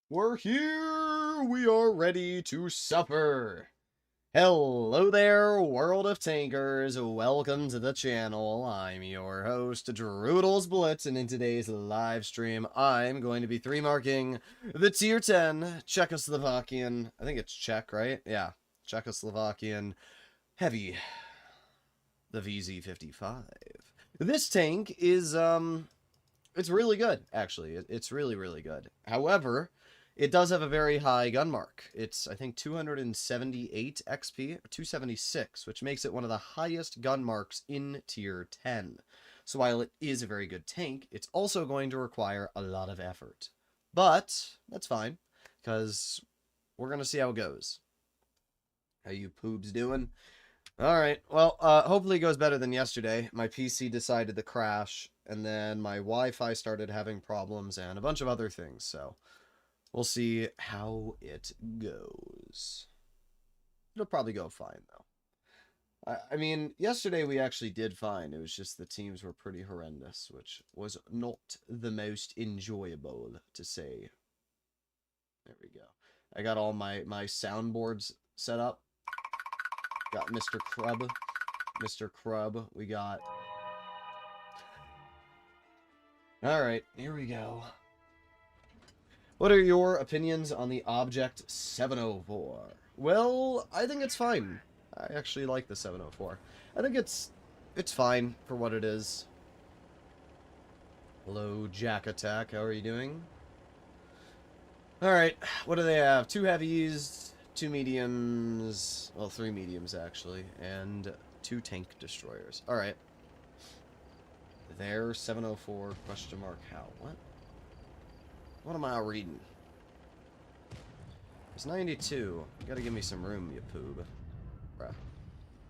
We're here! We are ready to supper! Hello there, world of tankers. Welcome to the channel. I'm your host, Droodles Blitz, and in today's live stream, I'm going to be 3-marking the Tier 10 Czechoslovakian, I think it's Czech, right? Yeah, Czechoslovakian Heavy, the VZ-55. This tank is, it's really good, actually. It's really, really good. However, it does have a very high gun mark. It's, I think, 278 XP, or 276, which makes it one of the highest gun marks in Tier 10. So while it is a very good tank, it's also going to require a lot of effort. But, that's fine, because we're going to see how it goes. How you poobs doing? Alright, well, hopefully it goes better than yesterday. My PC decided to crash, and then my Wi-Fi started having problems, and a bunch of other things, so we'll see how it goes. It'll probably go fine, though. I mean, yesterday we actually did fine. It was just the teams were pretty horrendous, which was not the most enjoyable, to say. There we go. I got all my soundboards set up. Got Mr. Crub. Mr. Crub. We got... Alright, here we go. What are your opinions on the Object 704? Well, I think it's fine. I actually like the 704. I think it's fine for what it is. Hello, Jack Attack. How are you doing? Alright, what do they have? 2 heavies, 2 mediums, well, 3 mediums actually, and 2 tank destroyers. Alright. There, 704, question mark, how? What? What am I reading? It's 92. You gotta give me some room, you poob. Bruh.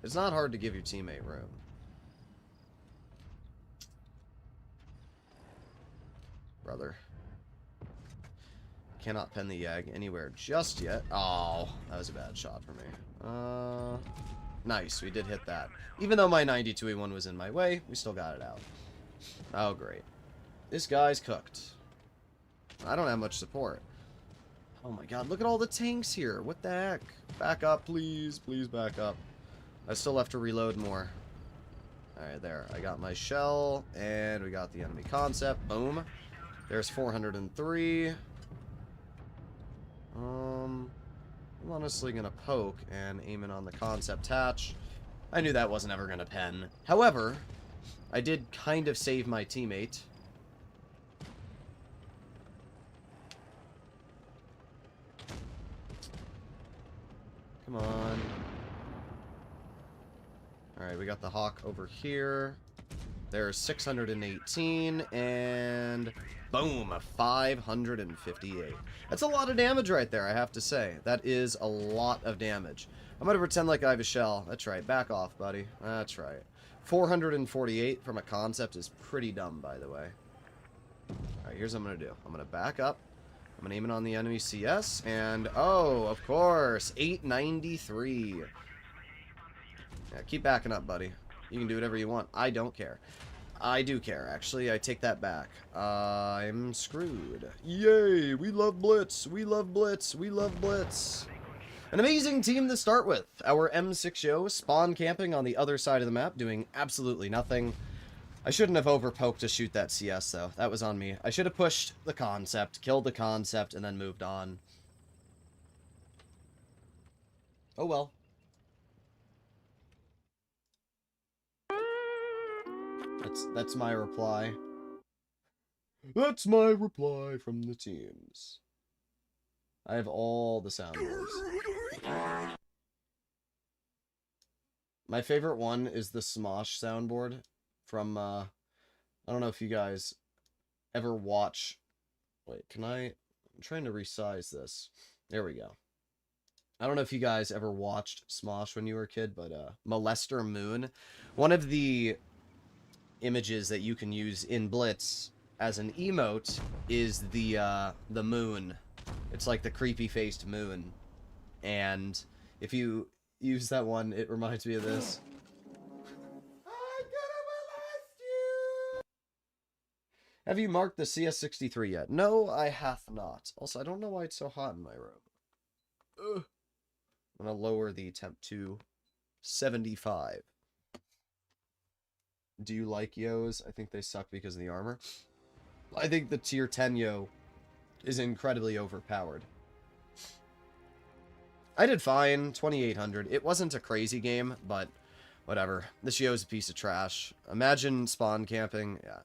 It's not hard to give your teammate room. Brother. Cannot pen the egg anywhere just yet. Oh, that was a bad shot for me. Nice, we did hit that. Even though my 92E1 was in my way, we still got it out. Oh, great. This guy's cooked. I don't have much support. Oh my god, look at all the tanks here. What the heck? Back up, please. Please back up. I still have to reload more. Alright, there. I got my shell, and we got the enemy concept. Boom. There's 403. I'm honestly gonna poke and aim in on the concept hatch. I knew that wasn't ever gonna pen. However, I did kind of save my teammate. Come on. Alright, we got the Hawk over here. There's 618, and boom, 558. That's a lot of damage right there, I have to say. That is a lot of damage. I'm going to pretend like I have a shell. That's right, back off, buddy. That's right. 448 from a concept is pretty dumb, by the way. Alright, here's what I'm going to do. I'm going to back up. I'm going to aim it on the enemy CS, and oh, of course, 893. Yeah, keep backing up, buddy. You can do whatever you want. I don't care. I do care, actually. I take that back. I'm screwed. Yay! We love Blitz! We love Blitz! We love Blitz! An amazing team to start with. Our M6O spawn camping on the other side of the map, doing absolutely nothing. I shouldn't have overpoked to shoot that CS, though. That was on me. I should have pushed the concept, killed the concept, and then moved on. Oh well. That's my reply. That's my reply from the teams. I have all the soundboards. My favorite one is the Smosh soundboard from, I don't know if you guys ever watch... Wait, I'm trying to resize this. There we go. I don't know if you guys ever watched Smosh when you were a kid, but, Molester Moon. One of the images that you can use in Blitz as an emote is the moon. It's like the creepy faced moon, and if you use that one, it reminds me of this. I'm gonna molest you! Have you marked the CS63 yet? No, I have not. Also, I don't know why it's so hot in my room. Ugh. I'm going to lower the temp to 75. Do you like Yos? I think they suck because of the armor. I think the tier 10 Yo is incredibly overpowered. I did fine, 2800. It wasn't a crazy game, but whatever. This Yo's a piece of trash. Imagine spawn camping. Yeah,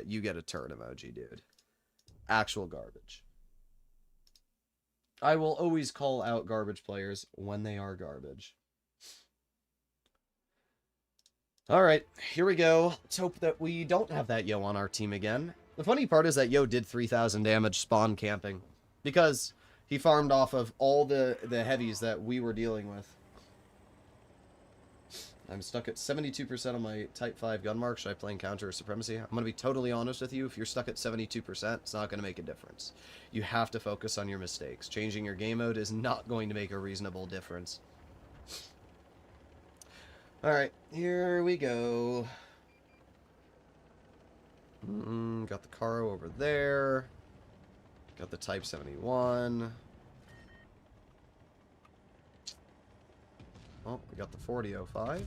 you get a turd emoji, dude. Actual garbage. I will always call out garbage players when they are garbage. Alright, here we go. Let's hope that we don't have that Yo on our team again. The funny part is that Yo did 3,000 damage spawn camping, because he farmed off of all the heavies that we were dealing with. I'm stuck at 72% on my Type 5 gun mark. Should I play Encounter or Supremacy? I'm going to be totally honest with you. If you're stuck at 72%, it's not going to make a difference. You have to focus on your mistakes. Changing your game mode is not going to make a reasonable difference. Alright, here we go. Got the Caro over there. Got the Type 71. Oh, we got the 4005.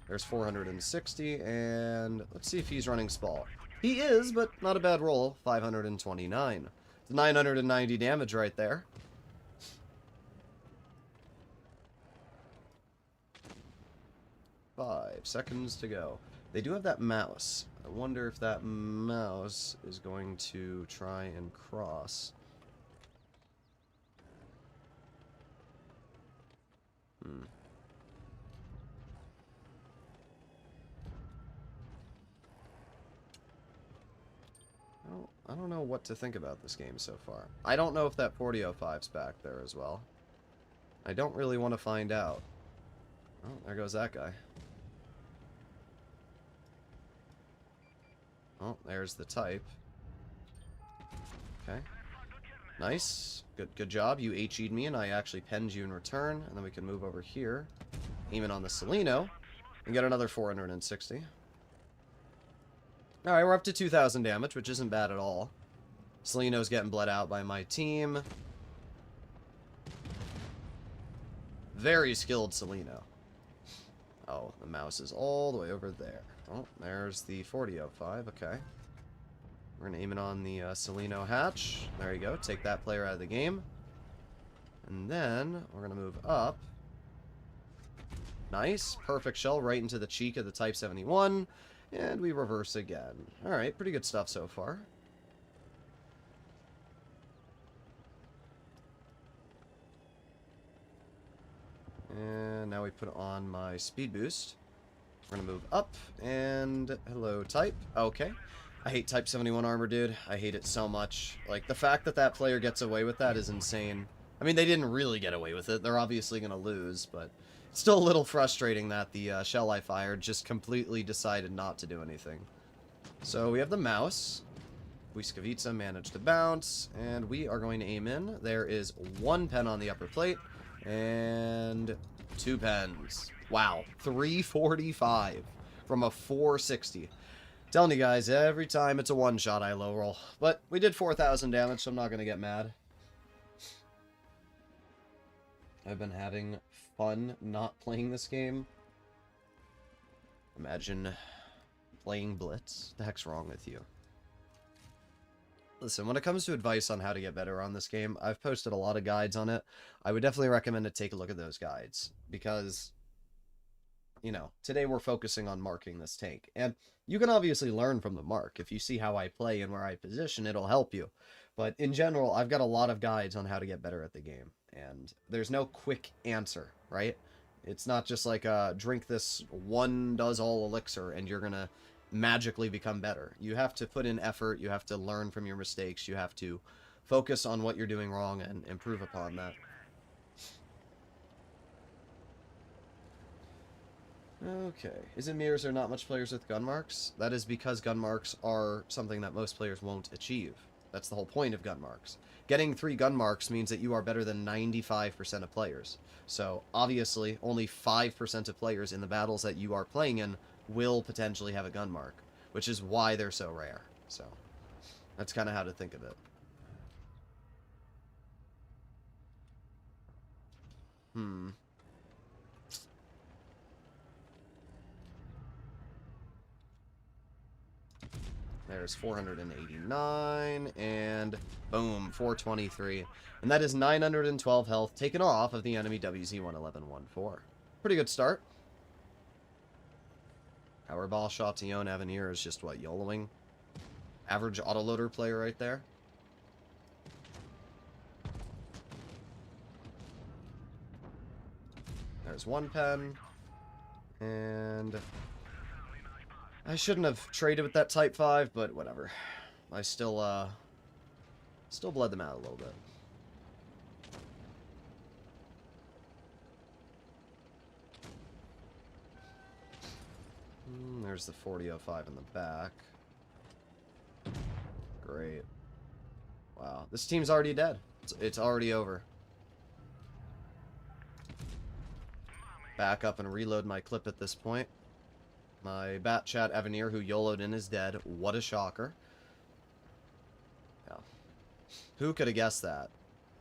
There's 460, and let's see if he's running Spall. He is, but not a bad roll. 529. It's 990 damage right there. Five seconds to go. They do have that mouse. I wonder if that mouse is going to try and cross. I don't know what to think about this game so far. I don't know if that 4005's back there as well. I don't really want to find out. Oh, there goes that guy. Oh, there's the Type. Okay. Nice. Good job. You HE'd me, and I actually penned you in return. And then we can move over here. Aim it on the Celino. And get another 460. Alright, we're up to 2,000 damage, which isn't bad at all. Celino's getting bled out by my team. Very skilled Celino. Oh, the mouse is all the way over there. Oh, there's the 4005. Okay. We're going to aim it on the Celino hatch. There you go. Take that player out of the game. And then we're going to move up. Nice. Perfect shell right into the cheek of the Type 71. And we reverse again. Alright, pretty good stuff so far. And now we put on my speed boost. We're gonna move up, and hello, Type. Okay. I hate Type 71 armor, dude. I hate it so much. Like, the fact that that player gets away with that is insane. I mean, they didn't really get away with it. They're obviously gonna lose, but still a little frustrating that the shell I fired just completely decided not to do anything. So we have the mouse. Vuiskovica managed to bounce, and we are going to aim in. There is one pen on the upper plate, and 2 pens. Wow, 345 from a 460. Telling you guys, every time it's a one-shot, I low roll. But we did 4,000 damage, so I'm not going to get mad. I've been having fun not playing this game. Imagine playing Blitz. The heck's wrong with you? Listen, when it comes to advice on how to get better on this game, I've posted a lot of guides on it. I would definitely recommend to take a look at those guides, because, you know, today we're focusing on marking this tank. And you can obviously learn from the mark. If you see how I play and where I position, it'll help you. But in general, I've got a lot of guides on how to get better at the game. And there's no quick answer, right? It's not just like, drink this one does all elixir and you're gonna magically become better. You have to put in effort, you have to learn from your mistakes, you have to focus on what you're doing wrong and improve upon that. Okay. Is it mirrors there not much players with gun marks? That is because gun marks are something that most players won't achieve. That's the whole point of gun marks. Getting 3 gun marks means that you are better than 95% of players. So, obviously, only 5% of players in the battles that you are playing in will potentially have a gun mark, which is why they're so rare. So, That's kind of how to think of it. There's 489, and boom, 423. And that is 912 health taken off of the enemy WZ-11114. Pretty good start. Powerball Chatillon Avenir is just, what, YOLOing? Average autoloader player right there. There's one pen. And I shouldn't have traded with that Type 5, but whatever. I still bled them out a little bit. There's the 4005 in the back. Great. Wow, this team's already dead. It's already over. Back up and reload my clip at this point. My Bat Chat Avenir, who YOLO'd in, is dead. What a shocker. Yeah. Who could have guessed that?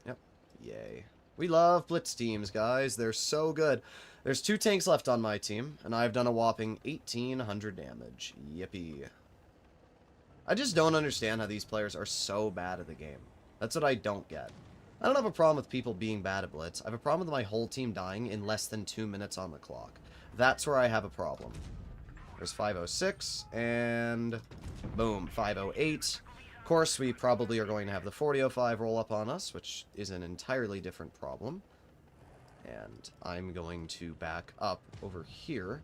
Yep. Yay. We love blitz teams, guys. They're so good. There's 2 tanks left on my team, and I've done a whopping 1,800 damage. Yippee. I just don't understand how these players are so bad at the game. That's what I don't get. I don't have a problem with people being bad at blitz. I have a problem with my whole team dying in less than 2 minutes on the clock. That's where I have a problem. There's 506, and boom, 508. Of course, we probably are going to have the 4005 roll up on us, which is an entirely different problem. And I'm going to back up over here.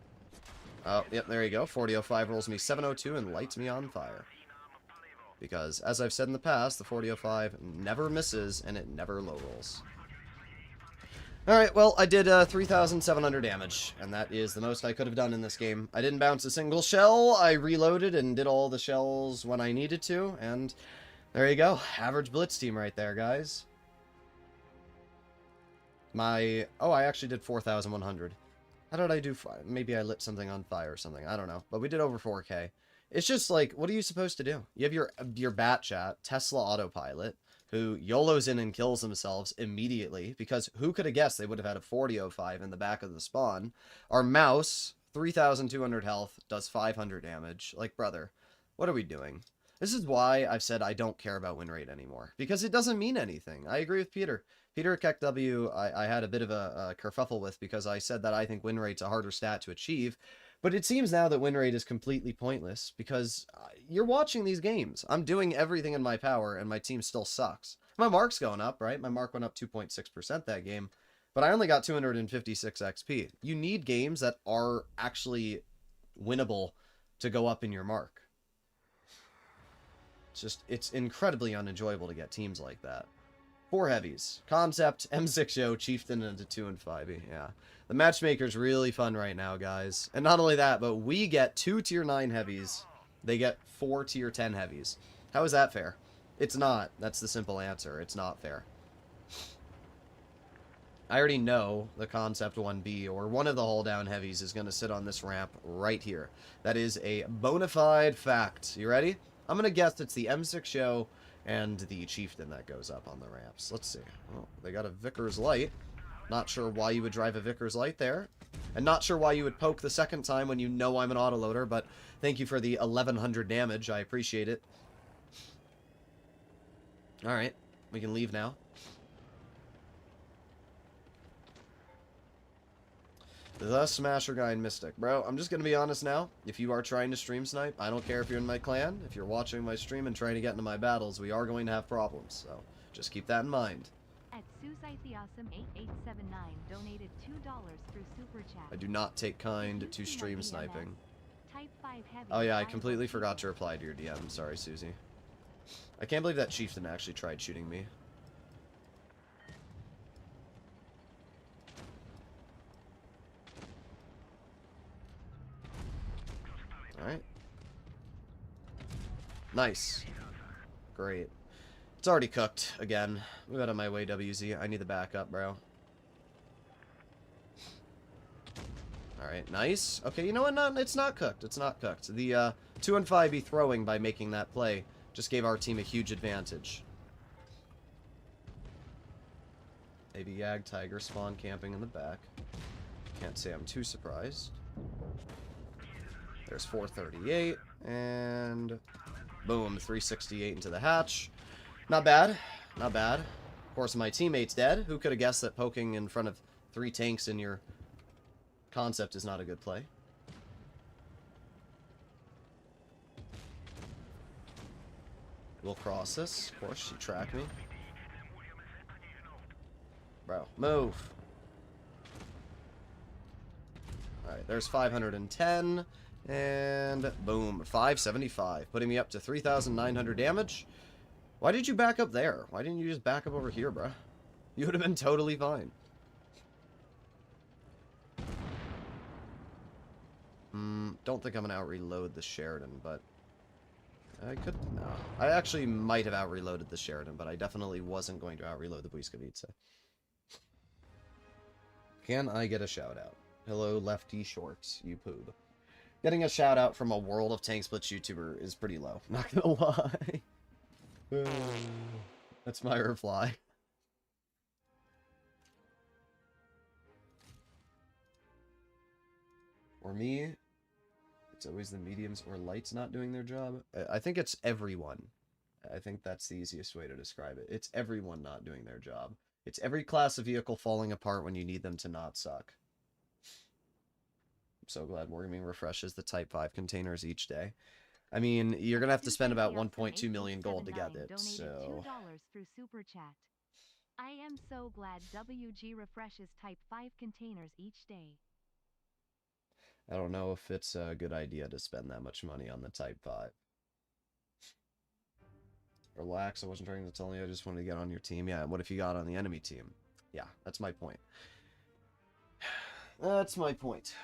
Oh, yep, there you go. 4005 rolls me 702 and lights me on fire. Because, as I've said in the past, the 4005 never misses and it never low rolls. Alright, well, I did 3,700 damage, and that is the most I could have done in this game. I didn't bounce a single shell, I reloaded and did all the shells when I needed to, and there you go. Average blitz team right there, guys. Oh, I actually did 4,100. How did I do? Maybe I lit something on fire or something, I don't know. But we did over 4K. It's just like, what are you supposed to do? You have your Bat Chat, Tesla Autopilot, who YOLOs in and kills themselves immediately, because who could have guessed they would have had a 4005 in the back of the spawn. Our mouse, 3,200 health, does 500 damage. Like, brother, what are we doing? This is why I've said I don't care about win rate anymore, because it doesn't mean anything. I agree with Peter. Peter at KEKW, I had a bit of a kerfuffle with, because I said that I think win rate's a harder stat to achieve. But it seems now that win rate is completely pointless, because you're watching these games. I'm doing everything in my power, and my team still sucks. My mark's going up, right? My mark went up 2.6% that game, but I only got 256 XP. You need games that are actually winnable to go up in your mark. It's incredibly unenjoyable to get teams like that. 4 heavies. Concept, M6O, Chieftain, and a 2 and 5e. Yeah. The matchmaker's really fun right now, guys. And not only that, but we get 2 tier 9 heavies. They get 4 tier 10 heavies. How is that fair? It's not. That's the simple answer. It's not fair. I already know the Concept 1B, or one of the hull down heavies, is going to sit on this ramp right here. That is a bona fide fact. You ready? I'm going to guess it's the M6O and the Chieftain that goes up on the ramps. Let's see. Oh, they got a Vickers Light. Not sure why you would drive a Vickers Light there. And not sure why you would poke the second time when you know I'm an autoloader, but thank you for the 1,100 damage. I appreciate it. Alright, we can leave now. The Smasher Guy and Mystic. Bro, I'm just going to be honest now. If you are trying to stream snipe, I don't care if you're in my clan. If you're watching my stream and trying to get into my battles, we are going to have problems. So, just keep that in mind. At Awesome8879 donated $2 through Super Chat. I do not take kind to stream sniping. Oh yeah, I completely forgot to reply to your DM. Sorry, Susie. I can't believe that Chieftain actually tried shooting me. Alright. Nice. Great. It's already cooked, again. Move out of my way, WZ. I need the backup, bro. Alright, nice. Okay, you know what? No, it's not cooked. It's not cooked. The 2 and 5e throwing by making that play Just gave our team a huge advantage. Maybe Yag Tiger spawn camping in the back. Can't say I'm too surprised. There's 438, and boom, 368 into the hatch. Not bad, not bad. Of course, my teammate's dead. Who could have guessed that poking in front of 3 tanks in your concept is not a good play? We'll cross this. Of course, she tracked me. Bro, move. Alright, there's 510. And boom, 575. Putting me up to 3,900 damage. Why did you back up there? Why didn't you just back up over here, bruh? You would have been totally fine. Don't think I'm going to out-reload the Sheridan, but... I could... No. I actually might have out-reloaded the Sheridan, but I definitely wasn't going to out-reload the Błyskawice. Can I get a shout-out? Hello, Lefty Shorts, you poob. Getting a shout-out from a World of Tank Splits YouTuber is pretty low. Not gonna lie. That's my reply. For me, it's always the mediums or lights not doing their job. I think it's everyone. I think that's the easiest way to describe it. It's everyone not doing their job. It's every class of vehicle falling apart when you need them to not suck. I'm so glad Wargaming refreshes the Type 5 containers each day. I mean, you're going to have to spend about 1.2 million gold to get it, so... $2 through Super Chat. I am so glad WG refreshes Type 5 containers each day. I don't know if it's a good idea to spend that much money on the Type 5. Relax, I wasn't trying to tell you, I just wanted to get on your team. Yeah, what if you got on the enemy team? Yeah, that's my point. That's my point.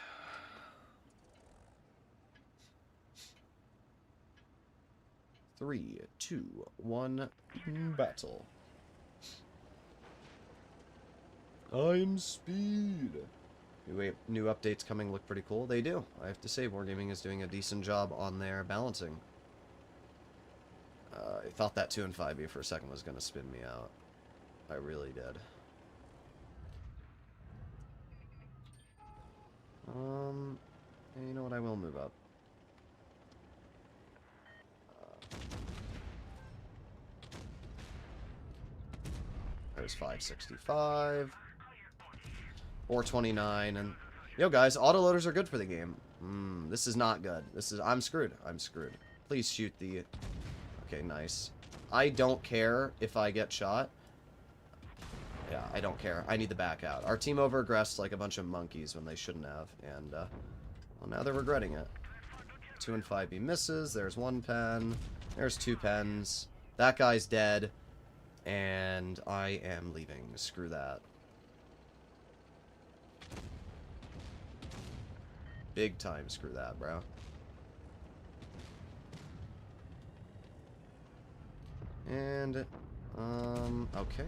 Three, two, one, battle. I'm speed. New updates coming look pretty cool. They do. I have to say, Wargaming is doing a decent job on their balancing. I thought that 2 and 5e for a second was going to spin me out. I really did. You know what? I will move up. There's 565. 429, and... Yo, guys, autoloaders are good for the game. This is not good. I'm screwed. I'm screwed. Please shoot the... Okay, nice. I don't care if I get shot. Yeah, I don't care. I need the back out. Our team over-aggressed like a bunch of monkeys when they shouldn't have, and, well, now they're regretting it. 2 and 5B misses. There's 1 pen. There's 2 pens. That guy's dead. And I am leaving. Screw that. Big time screw that, bro. And, okay.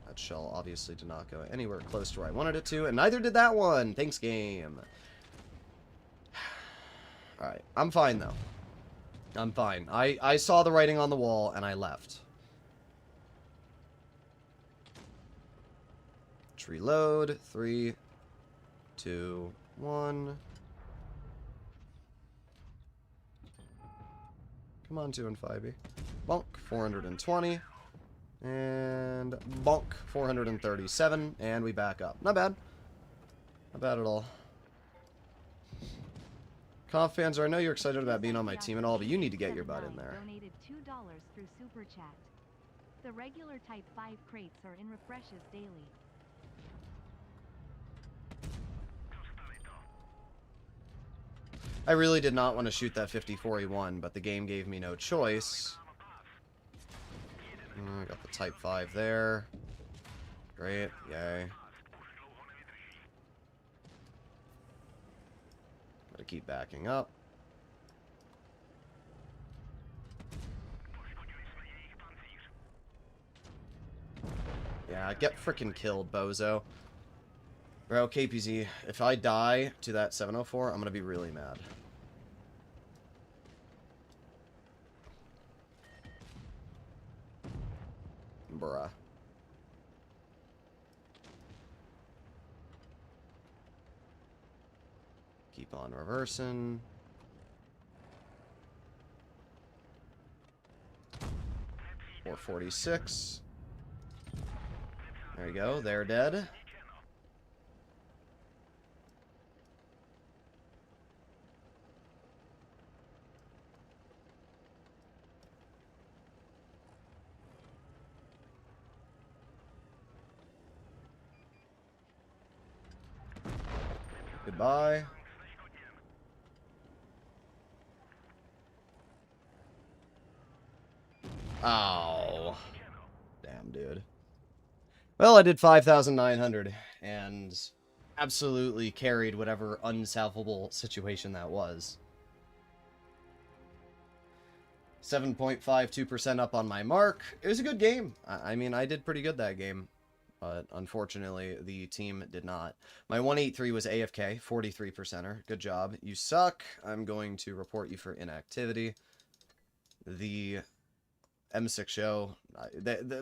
That shell obviously did not go anywhere close to where I wanted it to, and neither did that one! Thanks, game. Alright, I'm fine, though. I'm fine. I saw the writing on the wall, and I left. Let's reload. 3, 2, 1... Come on, 2 and 5e. Bonk, 420. And bonk, 437. And we back up. Not bad. Not bad at all. Conf fans, I know you're excited about being on my team and all, but you need to get your butt in there. Donated $2 through Super Chat. The regular Type 5 crates are in refreshes daily. I really did not want to shoot that 54E1, but the game gave me no choice. I got the Type 5 there. Great, yay. Gotta keep backing up. Yeah, get frickin' killed, bozo. Bro, KPZ, if I die to that 704, I'm gonna be really mad. bruh. Keep on reversing. .446. There you go. They're dead. Goodbye. Oh. Damn, dude. Well, I did 5,900 and absolutely carried whatever unsalvable situation that was. 7.52% up on my mark. It was a good game. I mean, I did pretty good that game. But unfortunately, the team did not. My 183 was AFK, 43%er. Good job. You suck. I'm going to report you for inactivity. The M6 show,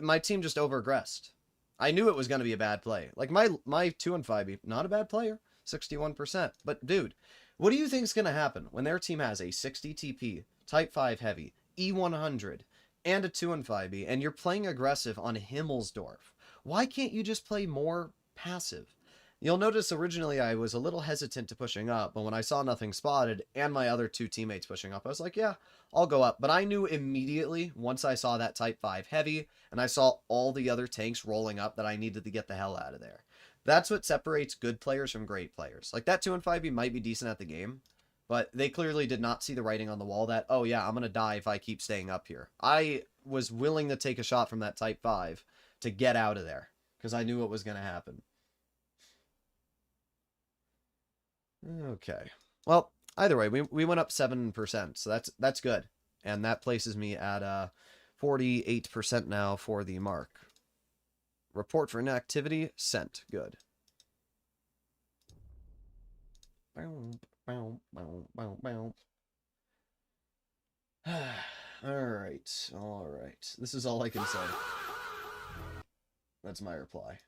my team just over-aggressed. I knew it was going to be a bad play. Like, my 2-5, not a bad player, 61%. But, dude, what do you think is going to happen when their team has a 60 TP, Type 5 heavy, E100, and a 2-5, and you're playing aggressive on Himmelsdorf? Why can't you just play more passive? You'll notice originally I was a little hesitant to pushing up, but when I saw nothing spotted and my other two teammates pushing up, I was like, yeah, I'll go up. But I knew immediately, once I saw that Type 5 heavy, and I saw all the other tanks rolling up, that I needed to get the hell out of there. That's what separates good players from great players. Like, that 2-5 might be decent at the game, but they clearly did not see the writing on the wall that, oh yeah, I'm going to die if I keep staying up here. I was willing to take a shot from that Type 5 to get out of there, because I knew what was going to happen. Okay. Well, either way, we went up 7%, so that's good. And that places me at 48% now for the mark. Report for inactivity sent. Good. All right. This is all I can say. That's my reply.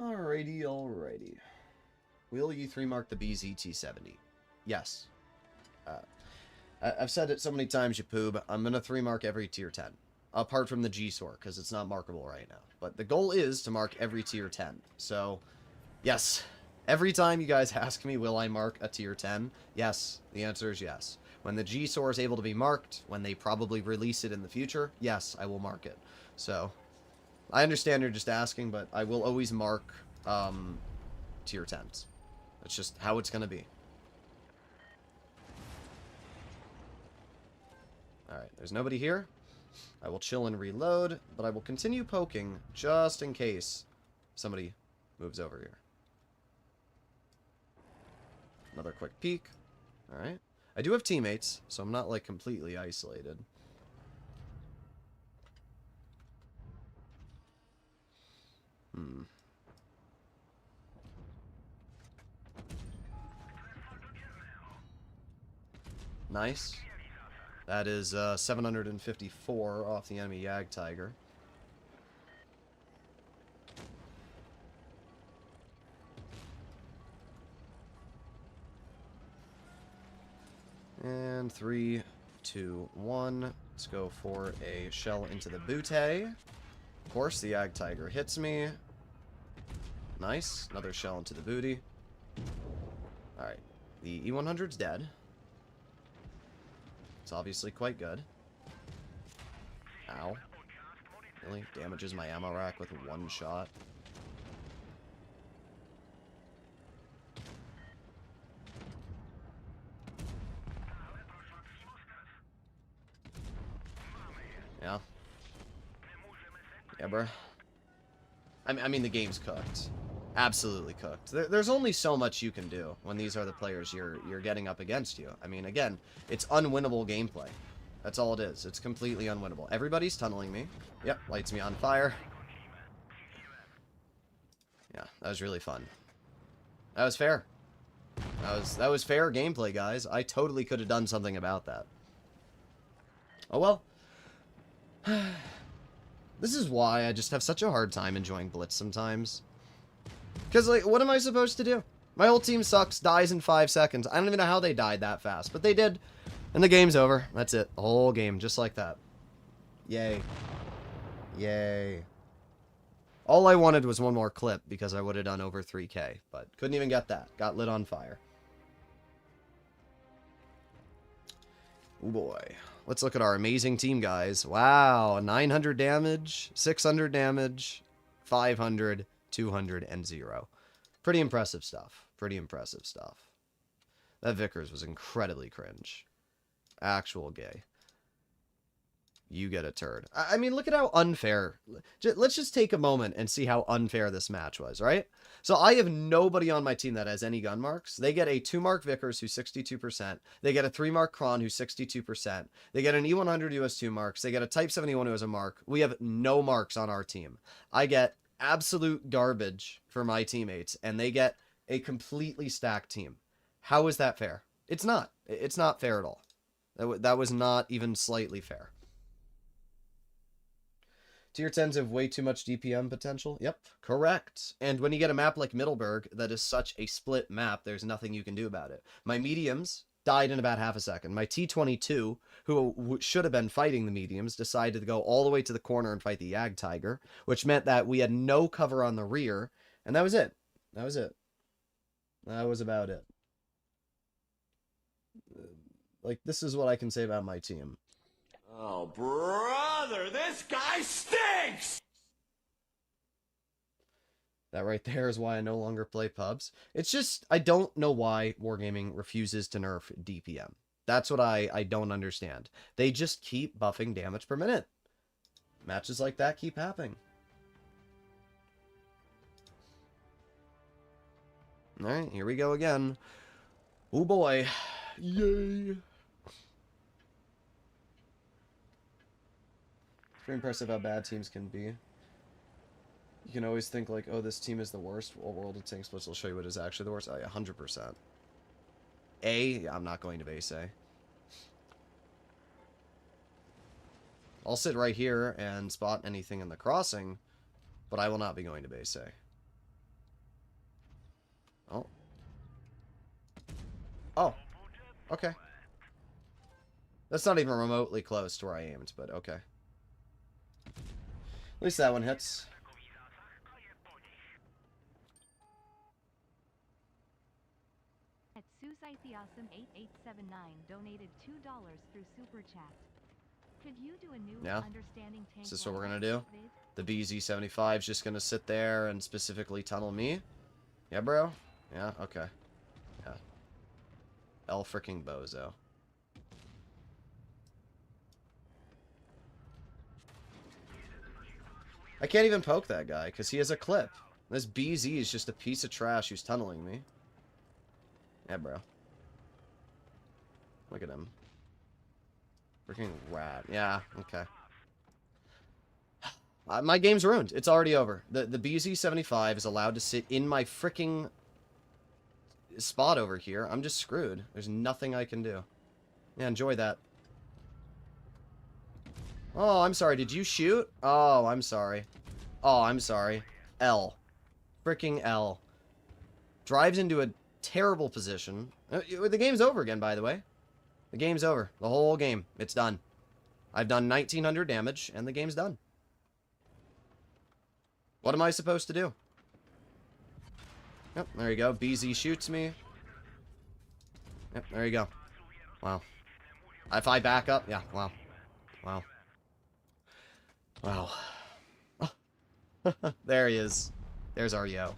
Alrighty. Will you 3-mark the BZT-70? Yes. I've said it so many times, you poob. I'm going to 3-mark every tier 10. Apart from the G-Sort, because it's not markable right now. But the goal is to mark every tier 10. So, yes. Every time you guys ask me, will I mark a tier 10? Yes. The answer is yes. When the G-Sort is able to be marked, when they probably release it in the future, yes, I will mark it. So, I understand you're just asking, but I will always mark tier 10s. That's just how it's going to be. Alright, there's nobody here. I will chill and reload, but I will continue poking just in case somebody moves over here. Another quick peek. Alright. I do have teammates, so I'm not, like, completely isolated. Nice. That is 754 off the enemy Yag Tiger. And 3, 2, 1. Let's go for a shell into the bootay. Of course, the Yag Tiger hits me. Nice. Another shell into the booty. Alright. The E100's dead. It's obviously quite good. Ow. Really? Damages my ammo rack with one shot. Yeah. Yeah, bruh. I mean, the game's cooked. Absolutely cooked. There's only so much you can do when these are the players you're getting up against you. I mean, again, it's unwinnable gameplay. That's all it is. It's completely unwinnable. Everybody's tunneling me. Yep, lights me on fire. Yeah, that was really fun. That was fair. That was fair gameplay, guys. I totally could have done something about that. Oh well. This is why I just have such a hard time enjoying Blitz sometimes. Because, like, what am I supposed to do? My whole team sucks, dies in 5 seconds. I don't even know how they died that fast, but they did. And the game's over. That's it. The whole game, just like that. Yay. Yay. All I wanted was one more clip because I would have done over 3K, but couldn't even get that. Got lit on fire. Oh boy. Let's look at our amazing team, guys. Wow, 900 damage, 600 damage, 500, 200, and 0. Pretty impressive stuff. Pretty impressive stuff. That Vickers was incredibly cringe. Actual gay. You get a turd. I mean, look at how unfair. Let's just take a moment and see how unfair this match was, right? So I have nobody on my team that has any gun marks. They get a 2-mark Vickers who's 62%. They get a 3-mark Kron who's 62%. They get an E100 US 2 marks. They get a Type 71 who has a mark. We have no marks on our team. I get absolute garbage for my teammates, and they get a completely stacked team. How is that fair? It's not. It's not fair at all. That was not even slightly fair. Tier 10s have way too much DPM potential. Yep, correct. And when you get a map like Middleburg that is such a split map, there's nothing you can do about it. My mediums died in about half a second. My T-22, who should have been fighting the mediums, decided to go all the way to the corner and fight the Yag Tiger, which meant that we had no cover on the rear, and that was it. That was it. That was about it. Like, this is what I can say about my team. Oh, brother, this guy stinks! That right there is why I no longer play pubs. It's just, I don't know why Wargaming refuses to nerf DPM. That's what I don't understand. They just keep buffing damage per minute. Matches like that keep happening. Alright, here we go again. Oh boy. Yay. It's very impressive how bad teams can be. You can always think like, oh, this team is the worst. Well, World of Tanks Splits will show you what is actually the worst. 100%. I'm not going to base A. I'll sit right here and spot anything in the crossing, but I will not be going to base A. Oh. Oh. Okay. That's not even remotely close to where I aimed, but okay. At least that one hits. At Susaithiawesome8879 donated $2 through Super Chat. Could you do a new Understanding Tank? Is this what we're gonna do? The BZ-75 is just gonna sit there and specifically tunnel me? Yeah, bro? Yeah? Okay. Yeah. El freaking bozo. I can't even poke that guy, because he has a clip. This BZ is just a piece of trash who's tunneling me. Yeah, bro. Look at him. Freaking rat. Yeah, okay. My game's ruined. It's already over. The BZ-75 is allowed to sit in my freaking spot over here. I'm just screwed. There's nothing I can do. Yeah, enjoy that. Oh, I'm sorry. Did you shoot? Oh, I'm sorry. Oh, I'm sorry. L. Freaking L. Drives into a terrible position. The game's over again, by the way. The game's over. The whole game. It's done. I've done 1900 damage, and the game's done. What am I supposed to do? Yep, there you go. BZ shoots me. Yep, there you go. Wow. If I back up, yeah, wow. Wow. Wow. There he is. There's our yo.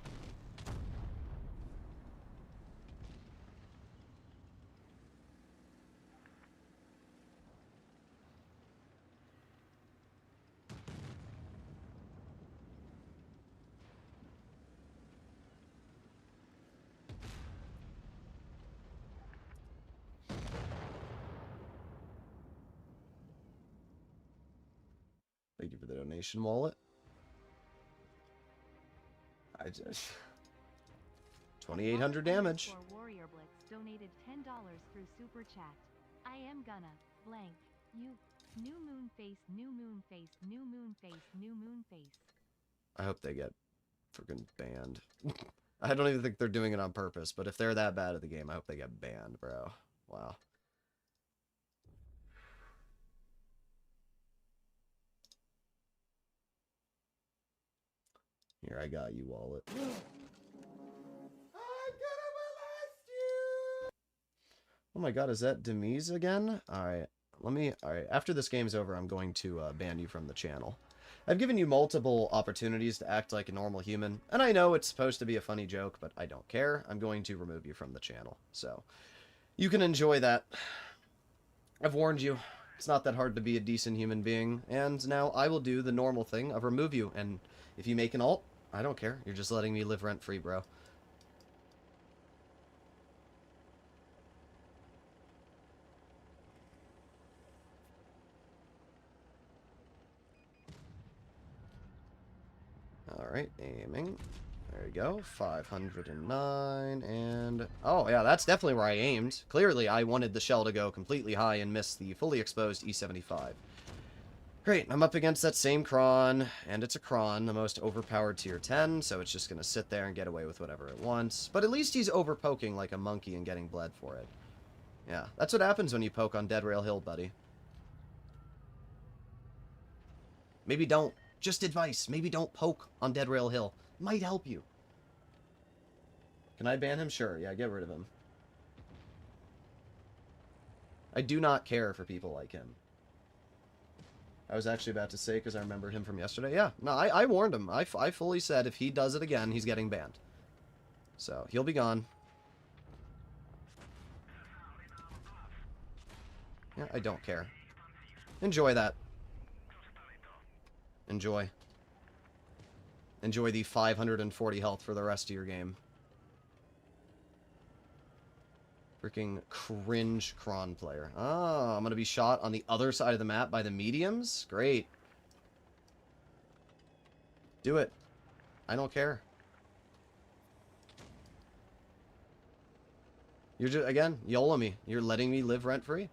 Thank you for the donation wallet. I just 2,800 damage. Warrior Blitz donated $10 through Super Chat. I am gonna blank you. New moon face, new moon face, new moon face, new moon face. I hope they get freaking banned. I don't even think they're doing it on purpose, but if they're that bad at the game, I hope they get banned, bro. Wow. Here, I got you, wallet. I'm gonna molest you! Oh my god, is that Demise again? Alright, alright, after this game's over, I'm going to ban you from the channel. I've given you multiple opportunities to act like a normal human, and I know it's supposed to be a funny joke, but I don't care. I'm going to remove you from the channel, so you can enjoy that. I've warned you. It's not that hard to be a decent human being, and now I will do the normal thing of remove you, and if you make an ult, I don't care. You're just letting me live rent-free, bro. Alright, aiming. There we go. 509, and... oh, yeah, that's definitely where I aimed. Clearly, I wanted the shell to go completely high and miss the fully exposed E75. Great, I'm up against that same Kron, and it's a Kron, the most overpowered tier 10, so it's just going to sit there and get away with whatever it wants. But at least he's overpoking like a monkey and getting bled for it. Yeah, that's what happens when you poke on Dead Rail Hill, buddy. Maybe don't. Just advice. Maybe don't poke on Dead Rail Hill. Might help you. Can I ban him? Sure. Yeah, get rid of him. I do not care for people like him. I was actually about to say, because I remember him from yesterday. Yeah, no, I warned him. I fully said if he does it again, he's getting banned. So, he'll be gone. Yeah, I don't care. Enjoy that. Enjoy. Enjoy the 540 health for the rest of your game. Freaking cringe Kron player. Oh, I'm going to be shot on the other side of the map by the mediums? Great. Do it. I don't care. You're just, again, YOLO me. You're letting me live rent-free.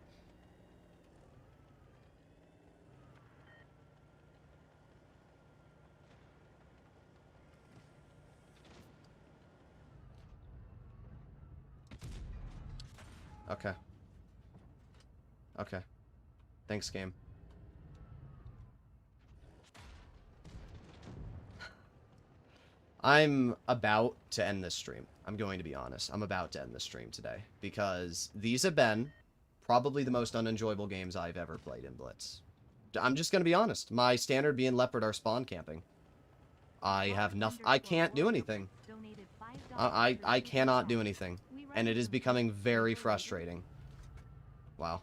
Okay. Okay. Thanks, game. I'm about to end this stream. I'm going to be honest. I'm about to end this stream today. Because these have been probably the most unenjoyable games I've ever played in Blitz. I'm just going to be honest. My standard being Leopard are spawn camping. I have nothing. I can't do anything. I cannot do anything. And it is becoming very frustrating. Wow.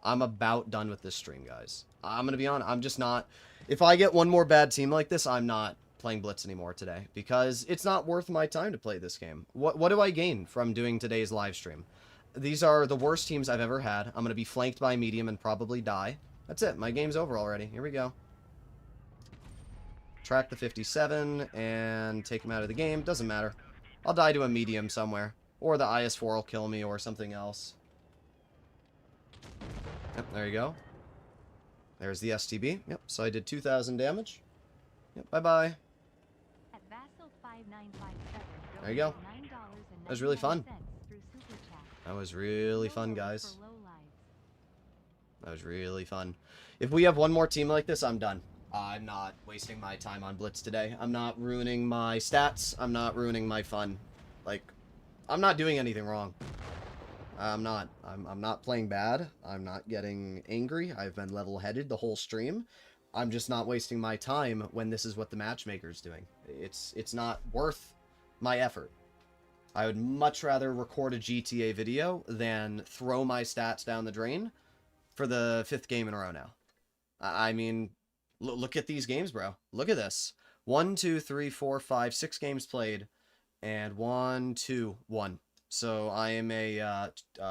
I'm about done with this stream, guys. I'm going to be honest. I'm just not... if I get one more bad team like this, I'm not playing Blitz anymore today. Because it's not worth my time to play this game. What do I gain from doing today's live stream? These are the worst teams I've ever had. I'm going to be flanked by medium and probably die. That's it. My game's over already. Here we go. Track the 57 and take him out of the game. Doesn't matter. I'll die to a medium somewhere. Or the IS-4 will kill me or something else. Yep, there you go. There's the STB. Yep, so I did 2,000 damage. Yep, bye-bye. There you go. That was really fun. That was really fun, guys. That was really fun. If we have one more team like this, I'm done. I'm not wasting my time on Blitz today. I'm not ruining my stats. I'm not ruining my fun. Like, I'm not doing anything wrong. I'm not. I'm not playing bad. I'm not getting angry. I've been level-headed the whole stream. I'm just not wasting my time when this is what the matchmaker's doing. It's not worth my effort. I would much rather record a GTA video than throw my stats down the drain for the 5th game in a row now. I mean, look at these games, bro. Look at this. 1, 2, 3, 4, 5, 6 games played, and 1, 2, 1. So I am a,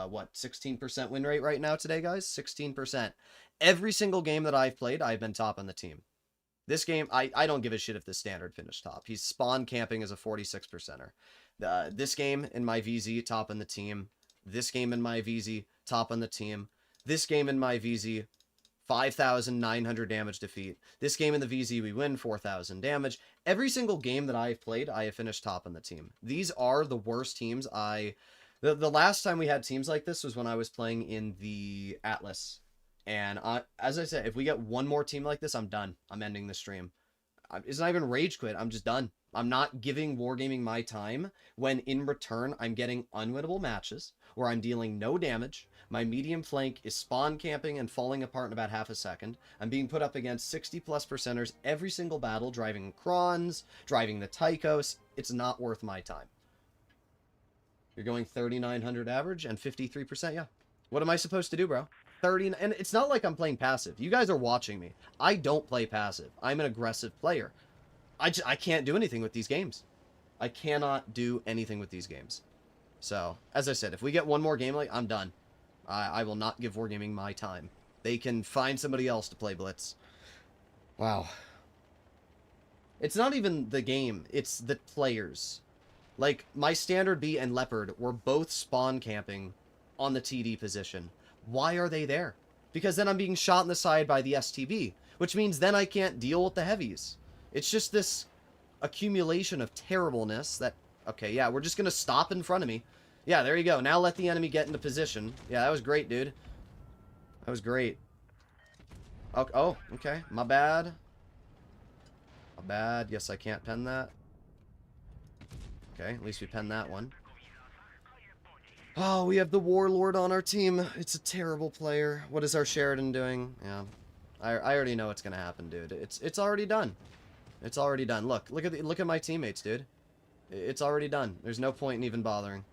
what, 16% win rate right now today, guys? 16%. Every single game that I've played, I've been top on the team. This game, I don't give a shit if the standard finished top. He's spawn camping as a 46%er. This game in my VZ, top in the team. This game in my VZ, top on the team. This game in my VZ, 5,900 damage defeat. This game in the VZ, we win 4,000 damage. Every single game that I've played, I have finished top on the team. These are the worst teams The last time we had teams like this was when I was playing in the Atlas. And as I said, if we get one more team like this, I'm done. I'm ending the stream. It's not even rage quit. I'm just done. I'm not giving Wargaming my time when in return I'm getting unwinnable matches where I'm dealing no damage. My medium flank is spawn camping and falling apart in about half a second. I'm being put up against 60+ percenters every single battle, driving Krons, driving the Tychos. It's not worth my time. You're going 3,900 average and 53%, yeah. What am I supposed to do, bro? 30, and it's not like I'm playing passive. You guys are watching me. I don't play passive. I'm an aggressive player. I can't do anything with these games. I cannot do anything with these games. So, as I said, if we get one more game, I'm done. I will not give Wargaming my time. They can find somebody else to play Blitz. Wow. It's not even the game. It's the players. Like, my Standard B and Leopard were both spawn camping on the TD position. Why are they there? Because then I'm being shot in the side by the STB, which means then I can't deal with the heavies. It's just this accumulation of terribleness that, okay, yeah, we're just going to stop in front of me. Yeah, there you go. Now let the enemy get into position. Yeah, that was great, dude. That was great. Oh, okay. My bad. My bad. Yes, I can't pen that. Okay, at least we pen that one. Oh, we have the Warlord on our team. It's a terrible player. What is our Sheridan doing? Yeah. I already know what's going to happen, dude. It's already done. It's already done. Look at my teammates, dude. It's already done. There's no point in even bothering.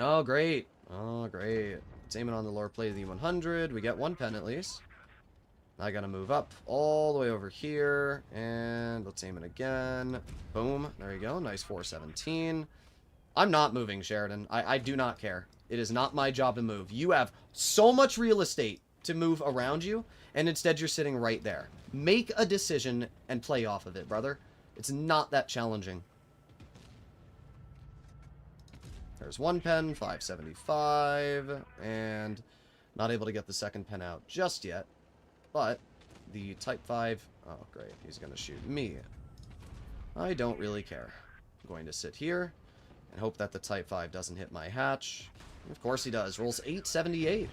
Oh, great. Oh, great. It's aiming on the lower plate of the 100. We get one pen at least. I gotta move up all the way over here. And let's aim it again. Boom. There you go. Nice 417. I'm not moving, Sheridan. I do not care. It is not my job to move. You have so much real estate to move around you, and instead you're sitting right there. Make a decision and play off of it, brother. It's not that challenging. There's one pen, 575, and not able to get the second pen out just yet. But the Type 5, oh great, he's going to shoot me. I don't really care. I'm going to sit here and hope that the Type 5 doesn't hit my hatch. Of course he does. Rolls 878.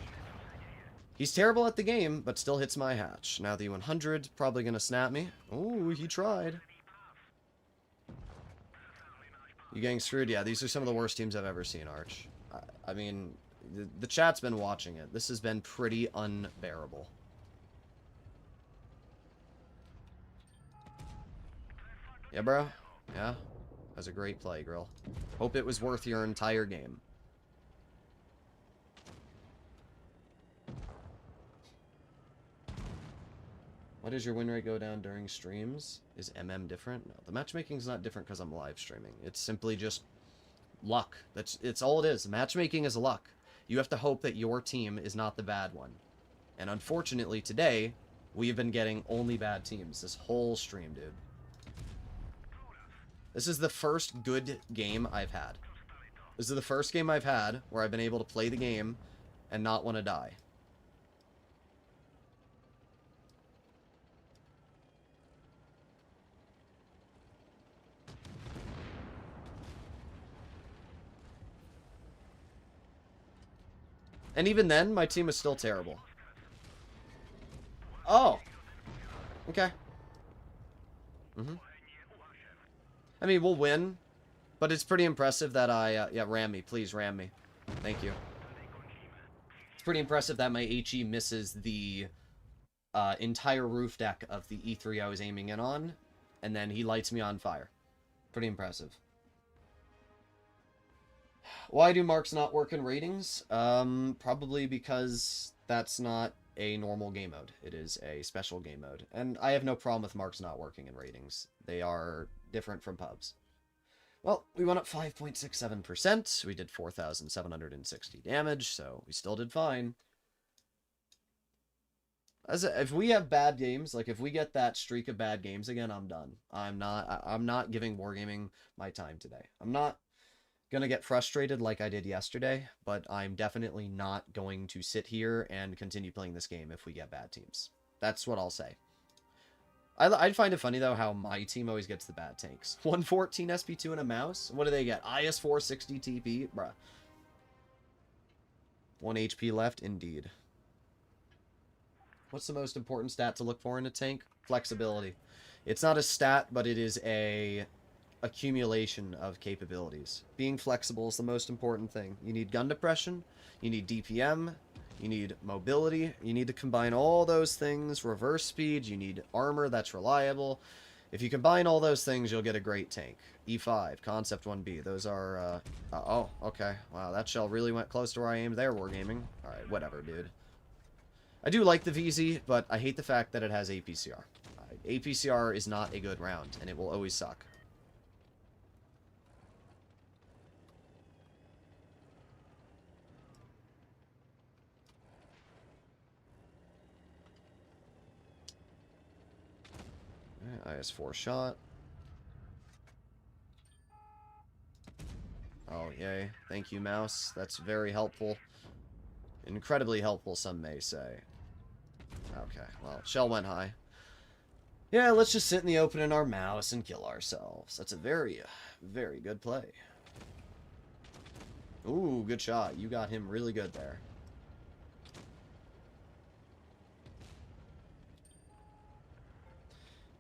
He's terrible at the game, but still hits my hatch. Now the 100 probably going to snap me. Oh, he tried. You getting screwed? Yeah, these are some of the worst teams I've ever seen, Arch. I mean, the chat's been watching it. This has been pretty unbearable. Yeah, bro? Yeah? That was a great play, Grill. Hope it was worth your entire game. Why does your win rate go down during streams? Is MM different? No, the matchmaking's not different because I'm live streaming. It's simply just luck. It's all it is. Matchmaking is luck. You have to hope that your team is not the bad one. And unfortunately today, we've been getting only bad teams this whole stream, dude. This is the first good game I've had. This is the first game I've had where I've been able to play the game and not want to die. And even then, my team is still terrible. Oh. Okay. I mean, we'll win. But it's pretty impressive that I... yeah, ram me. Please, ram me. Thank you. It's pretty impressive that my HE misses the entire roof deck of the E3 I was aiming in on. And then he lights me on fire. Pretty impressive. Why do marks not work in ratings? Probably because that's not a normal game mode. It is a special game mode. And I have no problem with marks not working in ratings. They are different from pubs. Well, we went up 5.67%. We did 4,760 damage, so we still did fine. If we have bad games, like if we get that streak of bad games again, I'm done. I'm not giving wargaming my time today. I'm not gonna get frustrated like I did yesterday, but I'm definitely not going to sit here and continue playing this game if we get bad teams. That's what I'll say. I'd find it funny, though, how my team always gets the bad tanks. 114 SP2 and a mouse? What do they get? IS-4 60 TP? Bruh. 1 HP left? Indeed. What's the most important stat to look for in a tank? Flexibility. It's not a stat, but it is a accumulation of capabilities. Being flexible is the most important thing. You need gun depression, you need DPM, you need mobility, you need to combine all those things, reverse speed, you need armor that's reliable. If you combine all those things, you'll get a great tank. E5, Concept 1B, those are, oh, okay. Wow, that shell really went close to where I aimed there, wargaming. Alright, whatever, dude. I do like the VZ, but I hate the fact that it has APCR. APCR is not a good round, and it will always suck. IS-4 shot. Oh, yay. Thank you, mouse. That's very helpful. Incredibly helpful, some may say. Okay, well, shell went high. Yeah, let's just sit in the open in our mouse and kill ourselves. That's a very, very good play. Ooh, good shot. You got him really good there.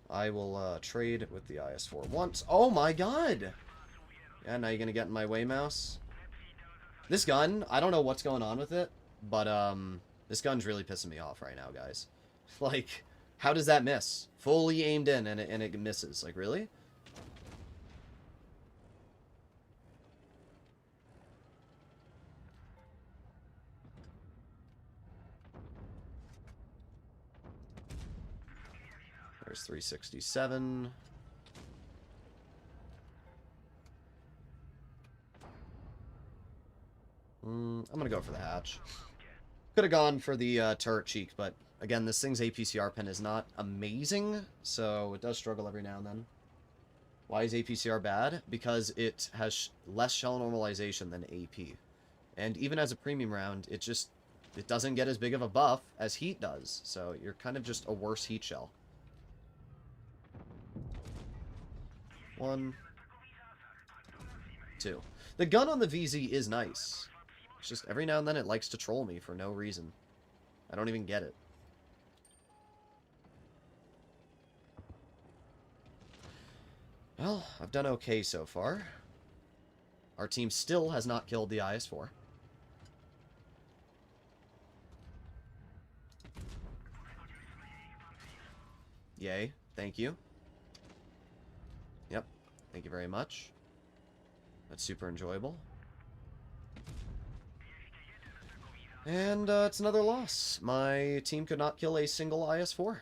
I will trade with the IS-4 once. Oh my god! Yeah, now you're gonna get in my way, mouse. This gun, I don't know what's going on with it, but this gun's really pissing me off right now, guys. Like, how does that miss? Fully aimed in and it misses. Like, really? There's 367. I'm gonna go for the hatch. Could have gone for the turret cheek, but again, this thing's APCR pen is not amazing, so it does struggle every now and then. Why is APCR bad? Because it has less shell normalization than AP. And even as a premium round, it doesn't get as big of a buff as heat does, so you're kind of just a worse heat shell. 1, 2. The gun on the VZ is nice. It's just every now and then it likes to troll me for no reason. I don't even get it. Well, I've done okay so far. Our team still has not killed the IS-4. Yay. Thank you. Yep. Thank you very much. That's super enjoyable. And it's another loss. My team could not kill a single IS-4.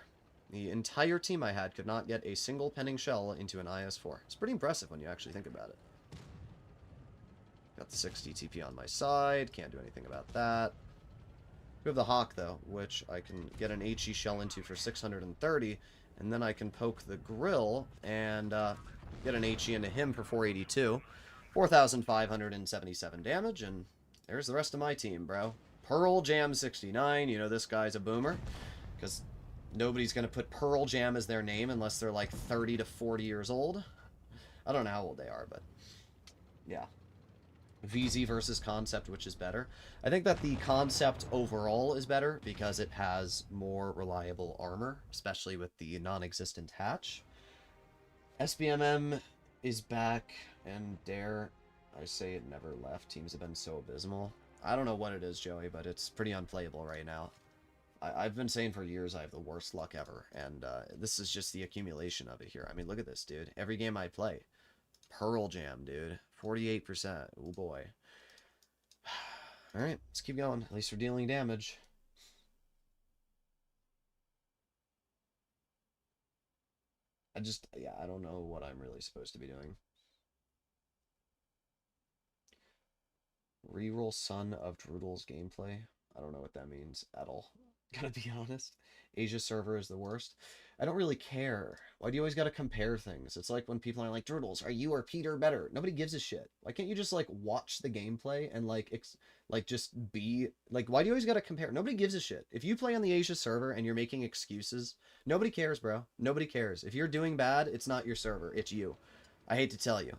The entire team I had could not get a single penning shell into an IS-4. It's pretty impressive when you actually think about it. Got the 60 TP on my side. Can't do anything about that. We have the Hawk, though, which I can get an HE shell into for 630, and then I can poke the grill and get an HE into him for 482. 4,577 damage, and there's the rest of my team, bro. Pearl Jam 69, you know this guy's a boomer, because nobody's going to put Pearl Jam as their name unless they're like 30 to 40 years old. I don't know how old they are, but yeah. VZ versus Concept, which is better? I think that the Concept overall is better because it has more reliable armor, especially with the non-existent hatch. SBMM is back, and dare I say it never left. Teams have been so abysmal. I don't know what it is, Joey, but it's pretty unplayable right now. I've been saying for years I have the worst luck ever, and this is just the accumulation of it here. I mean, look at this, dude. Every game I play. Pearl Jam, dude. 48%. Oh, boy. Alright, let's keep going. At least we're dealing damage. I don't know what I'm really supposed to be doing. Reroll Son of Droodles gameplay. I don't know what that means at all. Gotta be honest. Asia server is the worst. I don't really care. Why do you always gotta compare things? It's like when people are like, Droodles, are you or Peter better? Nobody gives a shit. Why can't you just, like, watch the gameplay and, like, just be... Like, why do you always gotta compare? Nobody gives a shit. If you play on the Asia server and you're making excuses, nobody cares, bro. Nobody cares. If you're doing bad, it's not your server. It's you. I hate to tell you.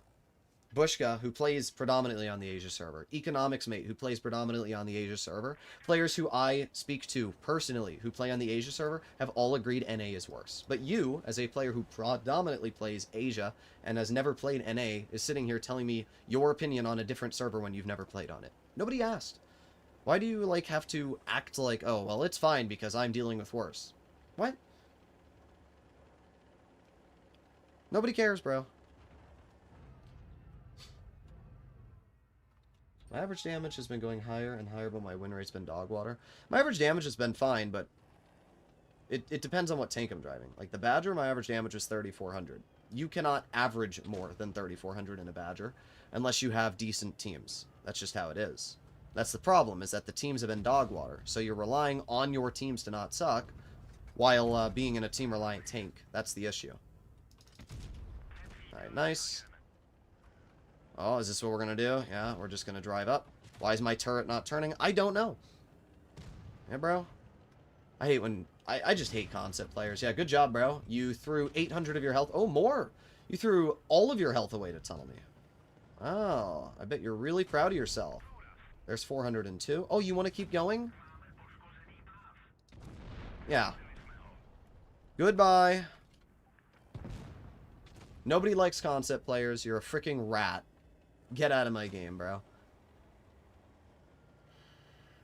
Bushka, who plays predominantly on the Asia server. Economics Mate, who plays predominantly on the Asia server. Players who I speak to personally who play on the Asia server have all agreed NA is worse. But you, as a player who predominantly plays Asia and has never played NA, is sitting here telling me your opinion on a different server when you've never played on it. Nobody asked. Why do you, like, have to act like, oh, well, it's fine because I'm dealing with worse? What? Nobody cares, bro. My average damage has been going higher and higher, but my win rate's been dog water. My average damage has been fine, but it depends on what tank I'm driving. Like, the Badger, my average damage was 3,400. You cannot average more than 3,400 in a Badger unless you have decent teams. That's just how it is. That's the problem, is that the teams have been dog water, so you're relying on your teams to not suck while being in a team-reliant tank. That's the issue. Alright, nice. Oh, is this what we're going to do? Yeah, we're just going to drive up. Why is my turret not turning? I don't know. Yeah, bro. I hate when... I just hate concept players. Yeah, good job, bro. You threw 800 of your health. Oh, more. You threw all of your health away to tunnel me. Oh, I bet you're really proud of yourself. There's 402. Oh, you want to keep going? Yeah. Goodbye. Nobody likes concept players. You're a freaking rat. Get out of my game, bro.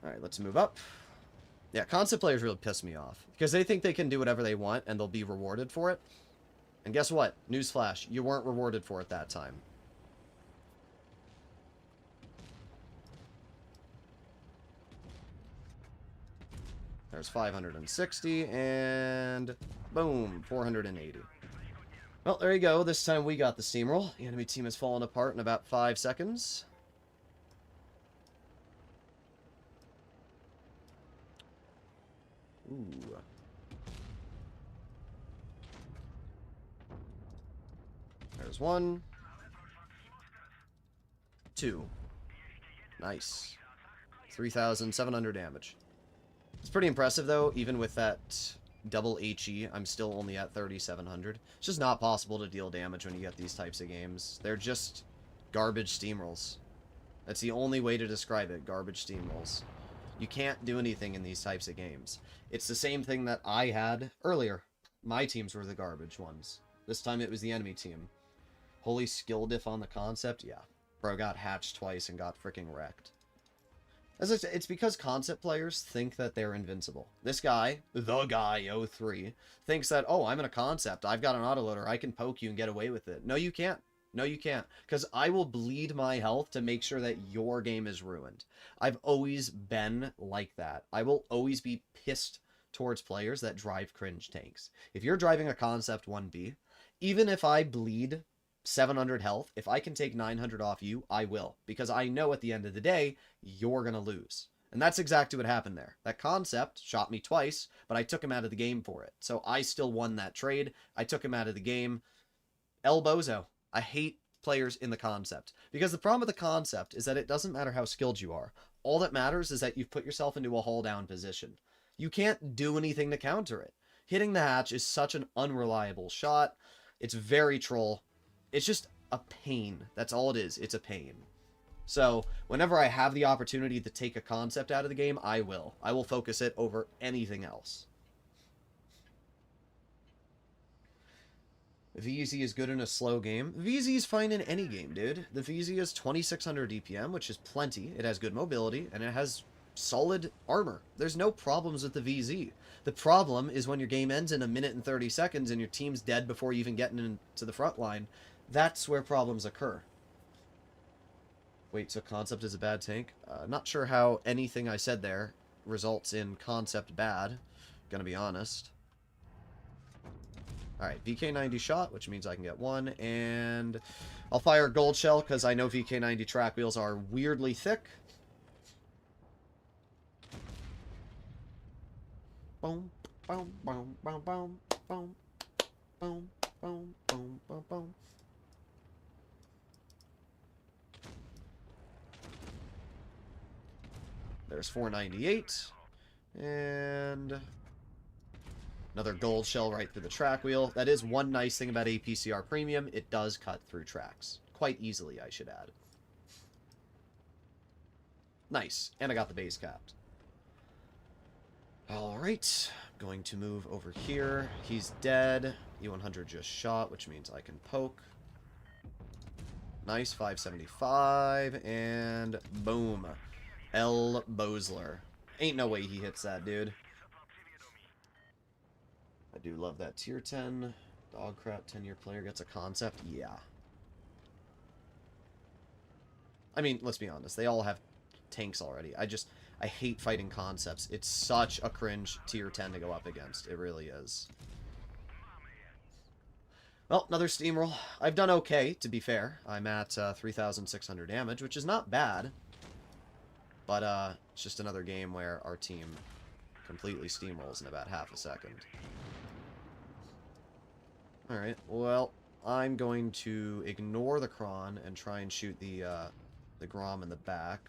Alright, let's move up. Yeah, concept players really piss me off. Because they think they can do whatever they want, and they'll be rewarded for it. And guess what? Newsflash, you weren't rewarded for it that time. There's 560, and boom, 480. Well, there you go. This time we got the steamroll. The enemy team has fallen apart in about 5 seconds. Ooh. There's 1. 2. Nice. 3,700 damage. It's pretty impressive, though, even with that double HE, I'm still only at 3,700. It's just not possible to deal damage when you get these types of games. They're just garbage steamrolls. That's the only way to describe it, garbage steamrolls. You can't do anything in these types of games. It's the same thing that I had earlier. My teams were the garbage ones. This time it was the enemy team. Holy skill diff on the concept? Yeah. Bro got hatched twice and got freaking wrecked. As I said, it's because concept players think that they're invincible. This guy, the guy 03, thinks that, oh, I'm in a concept. I've got an autoloader. I can poke you and get away with it. No, you can't. No, you can't. Because I will bleed my health to make sure that your game is ruined. I've always been like that. I will always be pissed towards players that drive cringe tanks. If you're driving a concept 1B, even if I bleed 700 health, if I can take 900 off you, I will. Because I know at the end of the day, you're going to lose. And that's exactly what happened there. That concept shot me twice, but I took him out of the game for it. So I still won that trade. I took him out of the game. El Bozo. I hate players in the concept. Because the problem with the concept is that it doesn't matter how skilled you are. All that matters is that you've put yourself into a hull down position. You can't do anything to counter it. Hitting the hatch is such an unreliable shot. It's very troll. It's just a pain. That's all it is. It's a pain. So, whenever I have the opportunity to take a concept out of the game, I will. I will focus it over anything else. VZ is good in a slow game. VZ is fine in any game, dude. The VZ is 2600 DPM, which is plenty. It has good mobility, and it has solid armor. There's no problems with the VZ. The problem is when your game ends in 1 minute and 30 seconds and your team's dead before you even get into the front line. That's where problems occur. Wait, so concept is a bad tank? Not sure how anything I said there results in concept bad. Gonna be honest. Alright, VK90 shot, which means I can get 1, and I'll fire Gold Shell, because I know VK90 track wheels are weirdly thick. boom, boom, boom, boom, boom, boom, boom, boom, boom, boom, boom. There's 498. And another gold shell right through the track wheel. That is one nice thing about APCR Premium. It does cut through tracks. Quite easily, I should add. Nice. And I got the base capped. Alright. Going to move over here. He's dead. E100 just shot, which means I can poke. Nice. 575. And boom. L. Bosler. Ain't no way he hits that, dude. I do love that tier 10. Dog crap 10-year player gets a concept. Yeah. I mean, let's be honest. They all have tanks already. I hate fighting concepts. It's such a cringe tier 10 to go up against. It really is. Well, another steamroll. I've done okay, to be fair. I'm at 3,600 damage, which is not bad. But it's just another game where our team completely steamrolls in about half a second. Alright, well, I'm going to ignore the Kron and try and shoot the Grom in the back.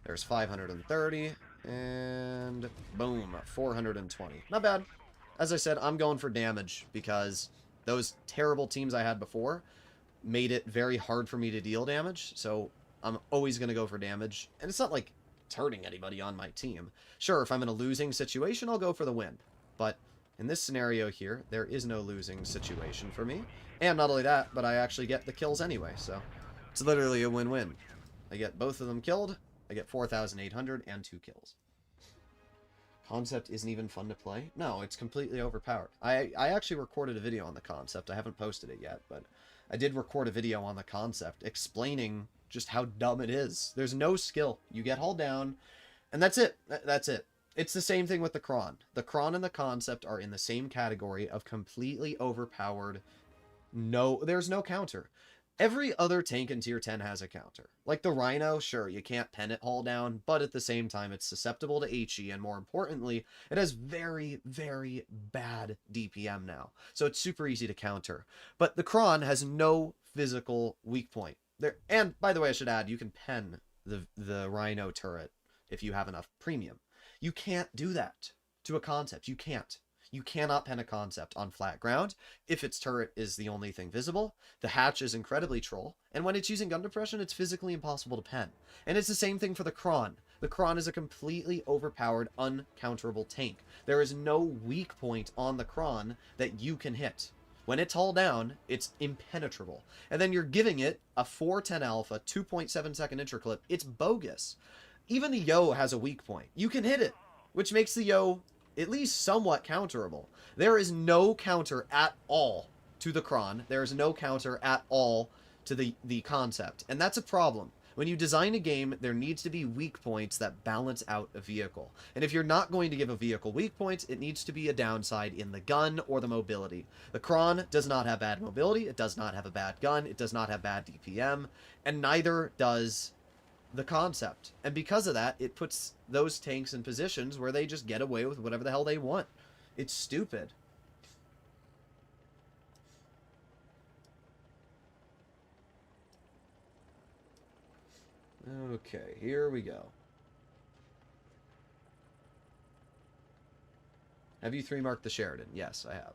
There's 530, and boom, 420. Not bad. As I said, I'm going for damage because those terrible teams I had before made it very hard for me to deal damage, so I'm always going to go for damage. And it's not like it's hurting anybody on my team. Sure, if I'm in a losing situation, I'll go for the win. But in this scenario here, there is no losing situation for me. And not only that, but I actually get the kills anyway, so it's literally a win-win. I get both of them killed, I get 4,800 and 2 kills. Concept isn't even fun to play? No, it's completely overpowered. I actually recorded a video on the concept. I haven't posted it yet, but I did record a video on the concept explaining just how dumb it is. There's no skill. You get hauled down, and that's it. That's it. It's the same thing with the Kron. The Kron and the concept are in the same category of completely overpowered. No, there's no counter. Every other tank in tier 10 has a counter. Like the Rhino, sure, you can't pen it haul down, but at the same time, it's susceptible to HE, and more importantly, it has very, very bad DPM now. So it's super easy to counter. But the Kron has no physical weak point. And, by the way, I should add, you can pen the Rhino turret if you have enough premium. You can't do that to a concept. You can't. You cannot pen a concept on flat ground if its turret is the only thing visible. The hatch is incredibly troll, and when it's using gun depression, it's physically impossible to pen. And it's the same thing for the Kron. The Kron is a completely overpowered, uncounterable tank. There is no weak point on the Kron that you can hit. When it's hauled down, it's impenetrable. And then you're giving it a 410 alpha, 2.7 second interclip. It's bogus. Even the Yo has a weak point. You can hit it, which makes the Yo at least somewhat counterable. There is no counter at all to the Kron. There is no counter at all to the concept. And that's a problem. When you design a game, there needs to be weak points that balance out a vehicle. And if you're not going to give a vehicle weak points, it needs to be a downside in the gun or the mobility. The Kron does not have bad mobility, it does not have a bad gun, it does not have bad DPM, and neither does the concept. And because of that, it puts those tanks in positions where they just get away with whatever the hell they want. It's stupid. Okay, here we go. Have you 3-marked the Sheridan? Yes, I have.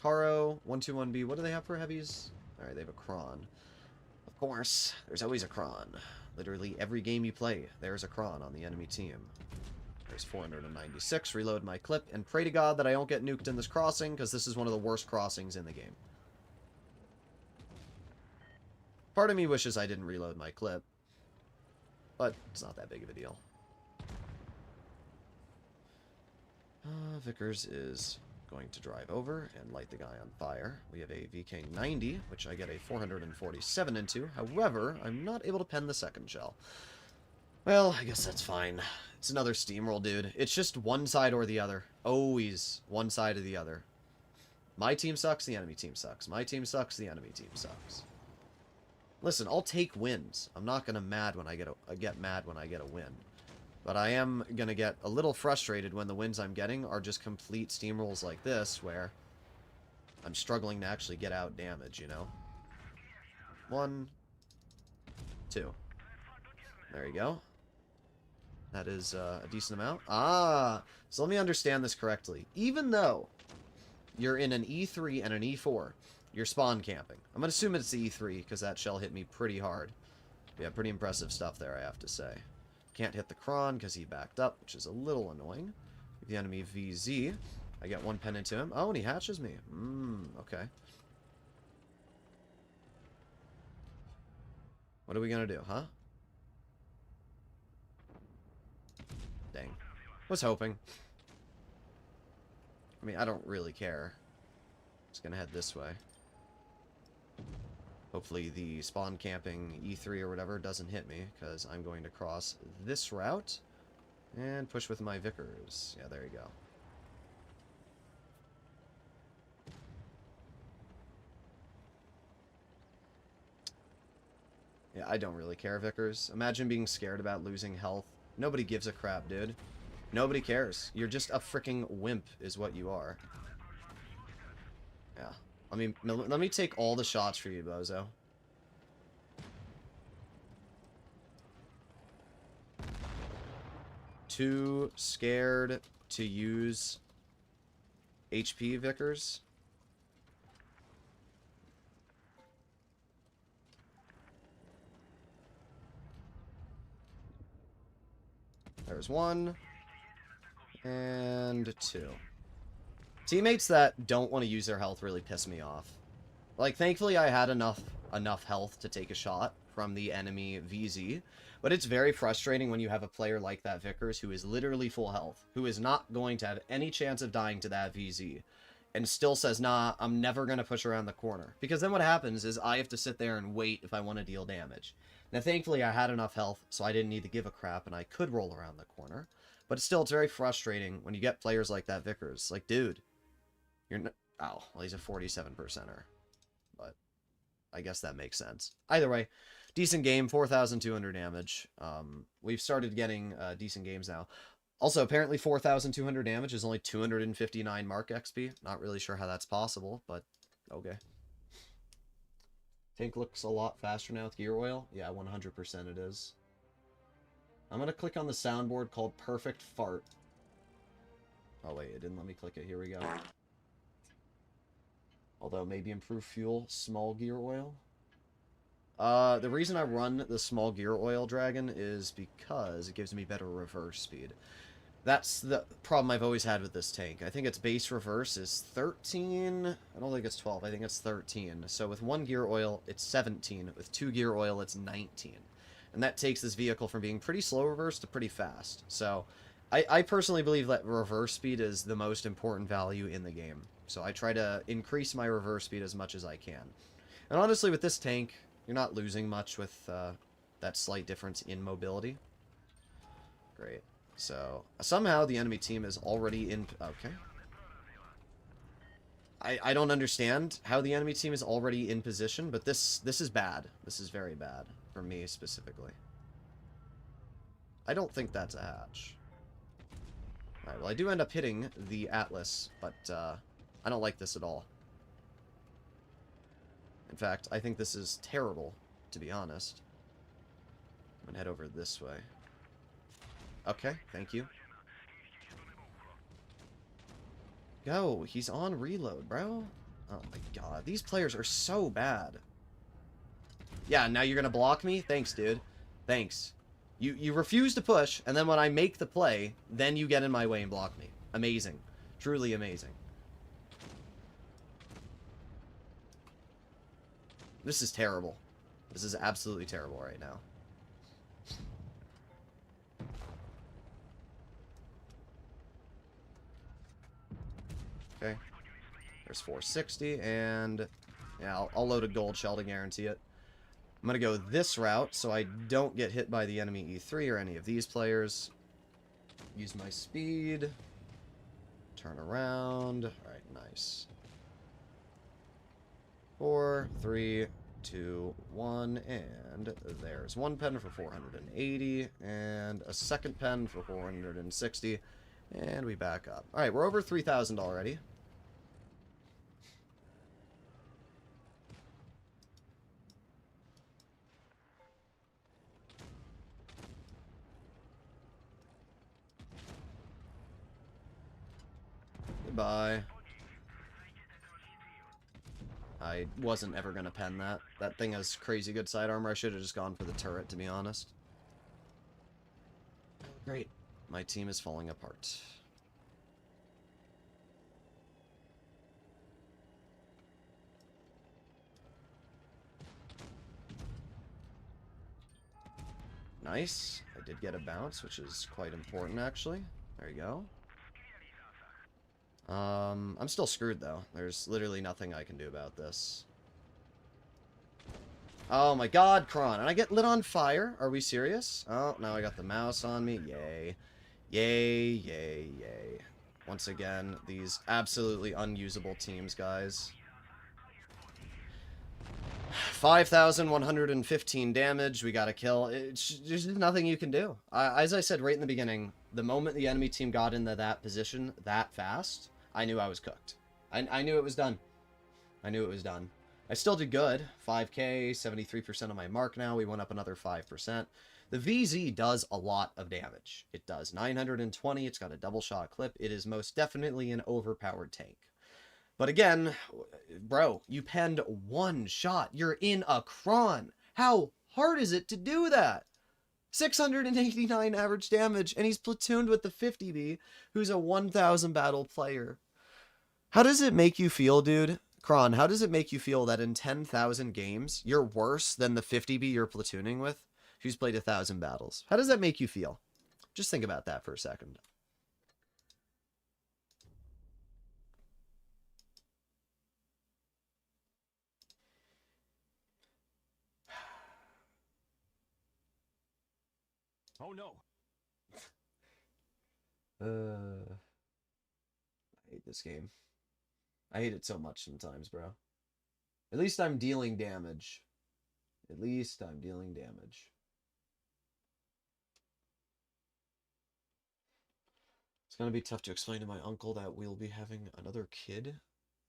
Caro, 121B, what do they have for heavies? Alright, they have a Kron. Of course, there's always a Kron. Literally every game you play, there's a Kron on the enemy team. There's 496, reload my clip, and pray to God that I don't get nuked in this crossing, because this is one of the worst crossings in the game. Part of me wishes I didn't reload my clip, but it's not that big of a deal. Vickers is going to drive over and light the guy on fire. We have a VK90, which I get a 447 into. However, I'm not able to pen the second shell. Well, I guess that's fine. It's another steamroll, dude. It's just one side or the other. Always one side or the other. My team sucks, the enemy team sucks. My team sucks, the enemy team sucks. Listen, I'll take wins. I'm not gonna get mad when I get a win. But I am gonna get a little frustrated when the wins I'm getting are just complete steamrolls like this, where I'm struggling to actually get out damage, you know? 1, 2. There you go. That is a decent amount. Ah, so let me understand this correctly. Even though you're in an E3 and an E4, you're spawn camping. I'm going to assume it's the E3, because that shell hit me pretty hard. Yeah, pretty impressive stuff there, I have to say. Can't hit the Kron, because he backed up, which is a little annoying. The enemy VZ. I get 1 pen into him. Oh, and he hatches me. Okay. What are we going to do, huh? Dang. Was hoping. I mean, I don't really care. Just gonna head this way. Hopefully the spawn camping E3 or whatever doesn't hit me, because I'm going to cross this route and push with my Vickers. Yeah, there you go. Yeah, I don't really care, Vickers. Imagine being scared about losing health. Nobody gives a crap, dude. Nobody cares. You're just a freaking wimp is what you are. Yeah. I mean, let me take all the shots for you, bozo. Too scared to use HP, Vickers? There's 1. And 2. Teammates that don't want to use their health really piss me off. Like, thankfully I had enough health to take a shot from the enemy VZ, but it's very frustrating when you have a player like that Vickers who is literally full health, who is not going to have any chance of dying to that VZ, and still says, nah, I'm never going to push around the corner. Because then what happens is I have to sit there and wait if I want to deal damage. Now, thankfully, I had enough health, so I didn't need to give a crap, and I could roll around the corner. But still, it's very frustrating when you get players like that Vickers. Like, dude, you're not... Oh, well, he's a 47%er. But I guess that makes sense. Either way, decent game, 4,200 damage. We've started getting decent games now. Also, apparently 4,200 damage is only 259 mark XP. Not really sure how that's possible, but okay. Tank looks a lot faster now with gear oil. Yeah, 100% it is. I'm going to click on the soundboard called Perfect Fart. Oh, wait, it didn't let me click it. Here we go. Although, maybe improve fuel, small gear oil. The reason I run the small gear oil dragon is because it gives me better reverse speed. That's the problem I've always had with this tank. I think its base reverse is 13. I don't think it's 12. I think it's 13. So with 1 gear oil, it's 17. With 2 gear oil, it's 19. And that takes this vehicle from being pretty slow reverse to pretty fast. So I personally believe that reverse speed is the most important value in the game. So I try to increase my reverse speed as much as I can. And honestly, with this tank, you're not losing much with that slight difference in mobility. Great. So, somehow the enemy team is already in... Okay. I don't understand how the enemy team is already in position, but this is bad. This is very bad, for me specifically. I don't think that's a hatch. Alright, well I do end up hitting the Atlas, but I don't like this at all. In fact, I think this is terrible, to be honest. I'm gonna head over this way. Okay, thank you. Go, he's on reload, bro. Oh my god, these players are so bad. Yeah, now you're gonna block me? Thanks, dude. Thanks. You refuse to push, and then when I make the play, then you get in my way and block me. Amazing. Truly amazing. This is terrible. This is absolutely terrible right now. Okay. There's 460, and yeah, I'll load a gold shell to guarantee it. I'm going to go this route so I don't get hit by the enemy E3 or any of these players. Use my speed. Turn around. Alright, nice. 4, 3, 2, 1, and there's one pen for 480, and a second pen for 460, and we back up. Alright, we're over 3,000 already. Goodbye. I wasn't ever going to pen that. That thing has crazy good side armor. I should have just gone for the turret, to be honest. Great. My team is falling apart. Nice. I did get a bounce, which is quite important, actually. There you go. I'm still screwed, though. There's literally nothing I can do about this. Oh my god, Kron. And I get lit on fire? Are we serious? Oh, now I got the mouse on me. Yay. Yay, yay, yay. Once again, these absolutely unusable teams, guys. 5,115 damage. We got a kill. There's nothing you can do. As I said right in the beginning, the moment the enemy team got into that position that fast, I knew I was cooked. I knew it was done. I knew it was done. I still did good. 5k, 73% of my mark now. We went up another 5%. The VZ does a lot of damage. It does 920. It's got a double shot clip. It is most definitely an overpowered tank. But again, bro, you penned one shot. You're in a cron. How hard is it to do that? 689 average damage, and he's platooned with the 50B, who's a 1,000 battle player. How does it make you feel, dude? Kron, how does it make you feel that in 10,000 games, you're worse than the 50B you're platooning with, who's played 1,000 battles? How does that make you feel? Just think about that for a second. Oh no. I hate this game. I hate it so much sometimes, bro. At least I'm dealing damage. At least I'm dealing damage. It's gonna be tough to explain to my uncle that we'll be having another kid.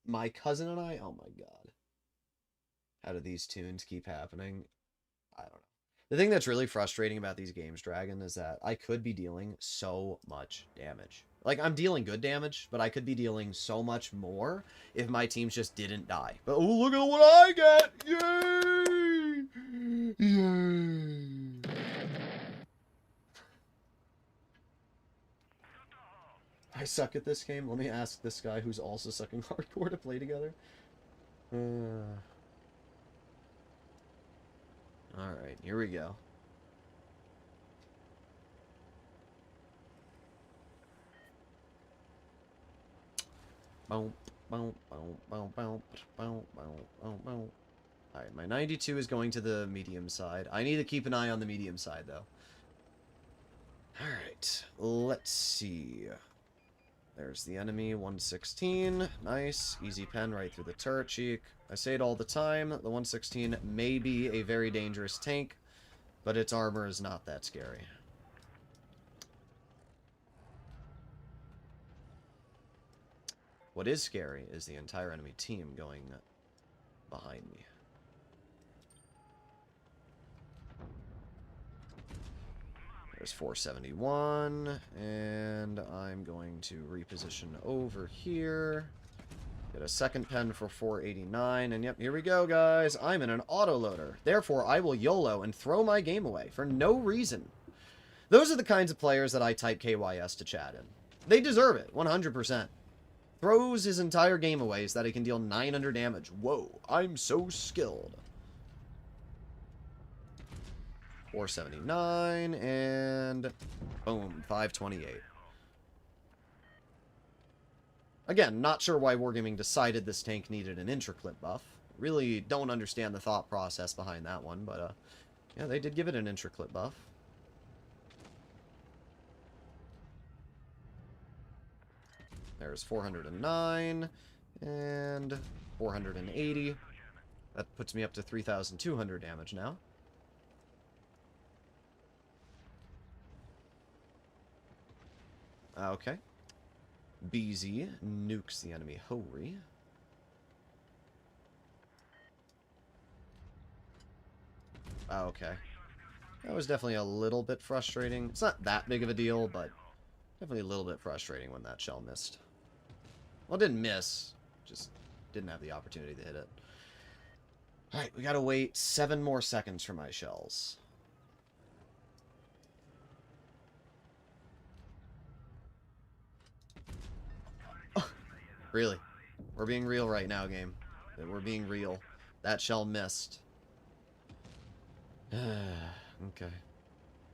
My cousin and I? Oh my god. How do these tunes keep happening? I don't know. The thing that's really frustrating about these games, Dragon, is that I could be dealing so much damage. Like, I'm dealing good damage, but I could be dealing so much more if my teams just didn't die. But, oh, look at what I get! Yay! Yay! I suck at this game. Let me ask this guy who's also sucking hardcore to play together. Alright, here we go. Alright, my 92 is going to the medium side. I need to keep an eye on the medium side, though. Alright, let's see. There's the enemy, 116. Nice. Easy pen right through the turret cheek. I say it all the time, the 116 may be a very dangerous tank, but its armor is not that scary. What is scary is the entire enemy team going behind me. There's 471, and I'm going to reposition over here. Get a second pen for 489, and yep, here we go, guys. I'm in an autoloader. Therefore, I will YOLO and throw my game away for no reason. Those are the kinds of players that I type KYS to chat in. They deserve it, 100%. Throws his entire game away so that he can deal 900 damage. Whoa, I'm so skilled. 479, and boom, 528. Again, not sure why Wargaming decided this tank needed an intraclip buff. Really don't understand the thought process behind that one, but yeah, they did give it an intraclip buff. There's 409, and 480. That puts me up to 3,200 damage now. Okay. BZ nukes the enemy Hori. Okay. That was definitely a little bit frustrating. It's not that big of a deal, but definitely a little bit frustrating when that shell missed. Well, it didn't miss. Just didn't have the opportunity to hit it. Alright, we gotta wait 7 more seconds for my shells. Oh, really? We're being real right now, game. We're being real. That shell missed. Okay.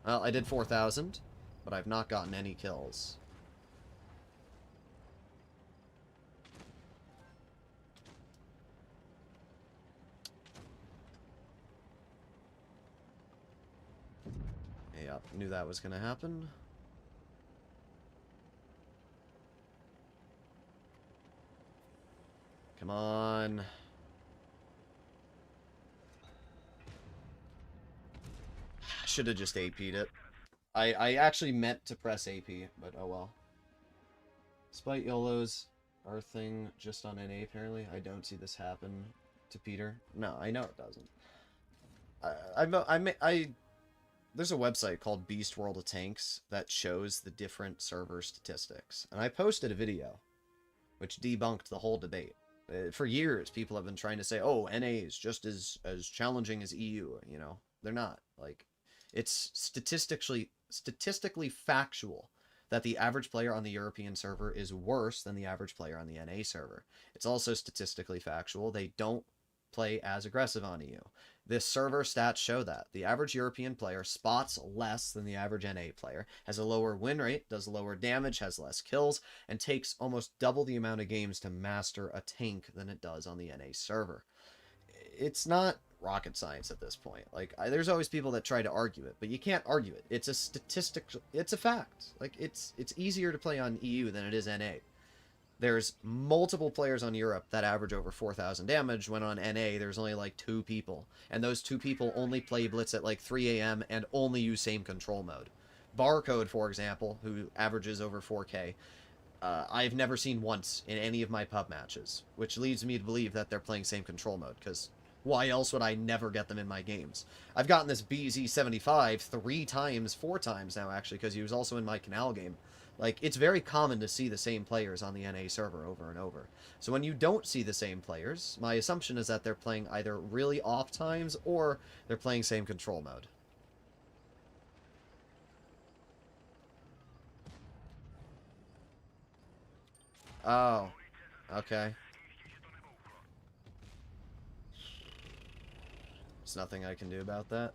Well, I did 4,000, but I've not gotten any kills. Yep, knew that was gonna happen. Come on. Should have just AP'd it. I actually meant to press AP, but oh well. Despite YOLOs, our thing just on NA apparently. I don't see this happen to Peter. No, I know it doesn't. There's a website called Beast World of Tanks that shows the different server statistics. And I posted a video which debunked the whole debate. For years, people have been trying to say, oh, NA is just as challenging as EU. You know, they're not. Like, it's statistically factual that the average player on the European server is worse than the average player on the NA server. It's also statistically factual they don't play as aggressive on EU. This server stats show that. The average European player spots less than the average NA player, has a lower win rate, does lower damage, has less kills, and takes almost double the amount of games to master a tank than it does on the NA server. It's not rocket science at this point. Like, there's always people that try to argue it, but you can't argue it. It's a statistic. It's a fact. Like, it's easier to play on EU than it is NA. There's multiple players on Europe that average over 4,000 damage, when on NA there's only like 2 people. And those 2 people only play Blitz at like 3 AM and only use same control mode. Barcode, for example, who averages over 4K, I've never seen once in any of my pub matches, which leads me to believe that they're playing same control mode, because why else would I never get them in my games? I've gotten this BZ75 4 times now, actually, because he was also in my Canal game. Like, it's very common to see the same players on the NA server over and over. So when you don't see the same players, my assumption is that they're playing either really off times or they're playing same control mode. Oh, okay. There's nothing I can do about that.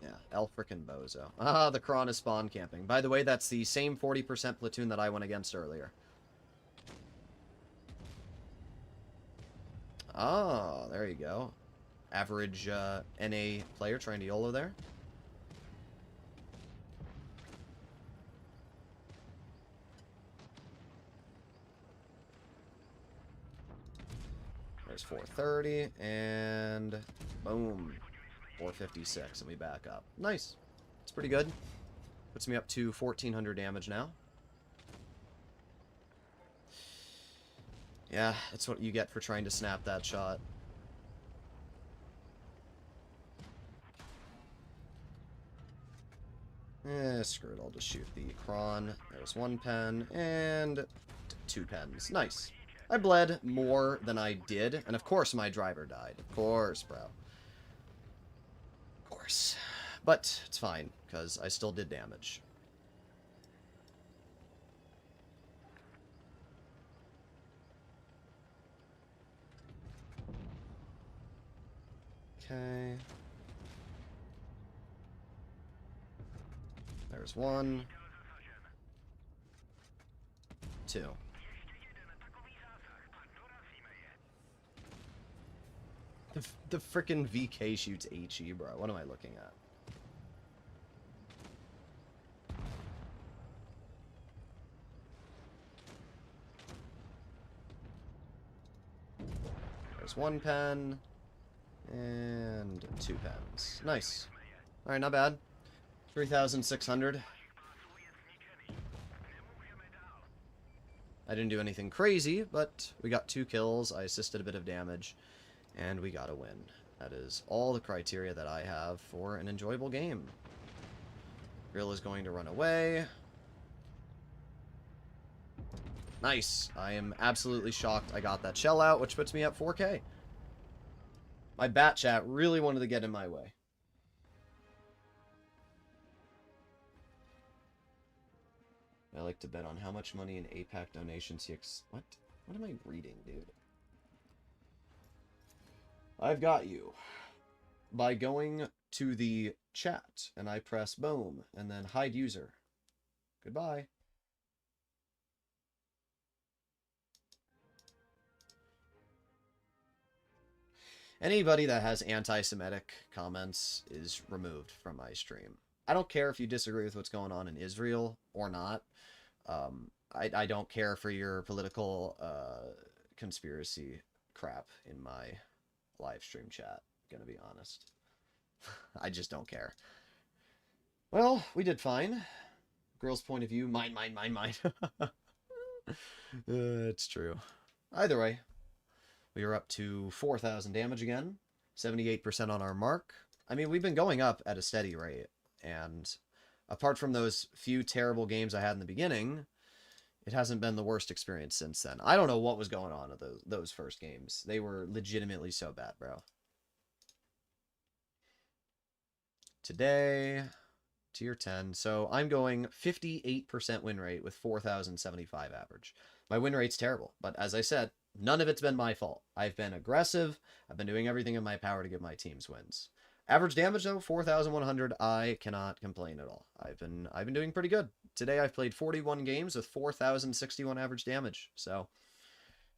Yeah, El frickin' Bozo. Ah, the Kron is spawn camping. By the way, that's the same 40% platoon that I went against earlier. Oh, there you go. Average NA player trying to YOLO there. There's 430, and boom. 456, and we back up. Nice. It's pretty good. Puts me up to 1,400 damage now. Yeah, that's what you get for trying to snap that shot. Screw it, I'll just shoot the Kron. There's 1 pen, and 2 pens. Nice. I bled more than I did, and of course my driver died. Of course, bro. Of course. But it's fine, because I still did damage. Okay. There's 1. 2. The frickin' VK shoots HE, bro. What am I looking at? That's 1 pen. And 2 pens. Nice. Alright, not bad. 3,600. I didn't do anything crazy, but we got 2 kills. I assisted a bit of damage. And we got a win. That is all the criteria that I have for an enjoyable game. Grill is going to run away. Nice. I am absolutely shocked I got that shell out, which puts me at 4K. My bat chat really wanted to get in my way. I like to bet on how much money in APAC donations he What? What am I reading, dude? I've got you. By going to the chat, and I press boom, and then hide user. Goodbye. Anybody that has anti-Semitic comments is removed from my stream. I don't care if you disagree with what's going on in Israel or not. I don't care for your political conspiracy crap in my live stream chat, gonna be honest. I just don't care. Well, we did fine. Girl's point of view, mine. It's true. Either way, we are up to 4,000 damage again. 78% on our mark. I mean, we've been going up at a steady rate. And apart from those few terrible games I had in the beginning, it hasn't been the worst experience since then. I don't know what was going on at those first games. They were legitimately so bad, bro. Today, tier 10. So I'm going 58% win rate with 4,075 average. My win rate's terrible, but as I said, none of it's been my fault. I've been aggressive. I've been doing everything in my power to give my teams wins. Average damage though, 4,100. I cannot complain at all. I've been doing pretty good. Today I've played 41 games with 4,061 average damage. So,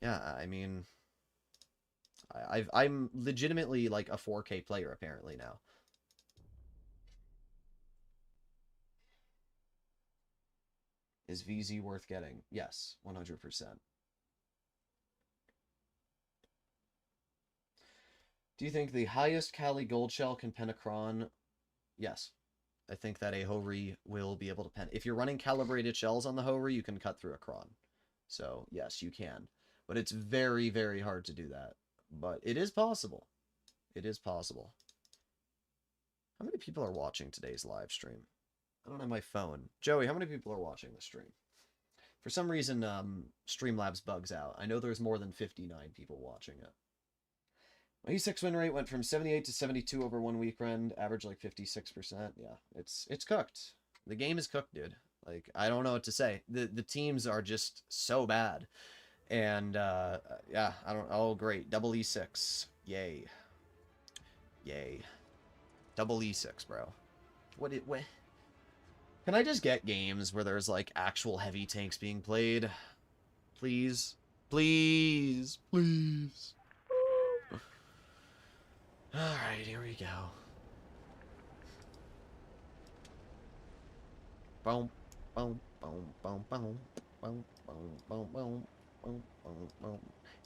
yeah, I mean, I'm legitimately like a 4K player apparently now. Is VZ worth getting? Yes, 100%. Do you think the highest Cali gold shell can pen a cron? Yes. I think that a Hori will be able to pen. If you're running calibrated shells on the Hori, you can cut through a cron. So, yes, you can. But it's very, very hard to do that. But it is possible. It is possible. How many people are watching today's live stream? I don't have my phone. Joey, how many people are watching the stream? For some reason, Streamlabs bugs out. I know there's more than 59 people watching it. My E6 win rate went from 78 to 72 over 1 weekend, average like 56%. Yeah, it's cooked. The game is cooked, dude. Like, I don't know what to say. The teams are just so bad. And, yeah, I don't... Oh, great. Double E6. Yay. Yay. Double E6, bro. What? Can I just get games where there's, like, actual heavy tanks being played? Please? Please? Please? Alright, here we go. Boom, boom, boom, boom, boom, boom, boom, boom, boom, boom, boom, boom.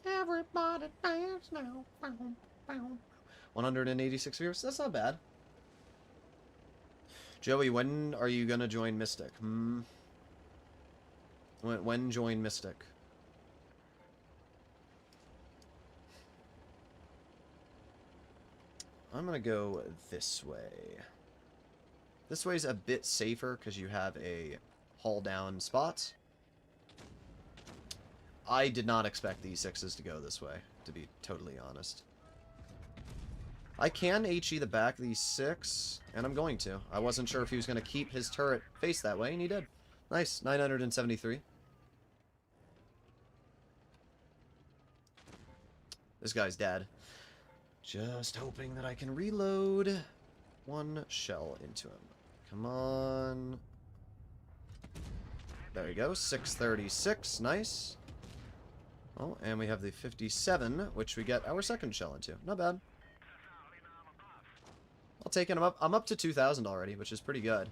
Everybody dance now. Boom, boom. 186 viewers? That's not bad. Joey, when are you gonna join Mystic? When join Mystic? I'm gonna go this way. This way's a bit safer because you have a haul down spot. I did not expect these 6s to go this way, to be totally honest. I can HE the back of these 6, and I'm going to. I wasn't sure if he was going to keep his turret face that way, and he did. Nice, 973. This guy's dead. Just hoping that I can reload 1 shell into him. Come on. There you go, 636, nice. Oh, and we have the 57, which we get our 2nd shell into. Not bad. I'll take it. I'm up to 2,000 already, which is pretty good.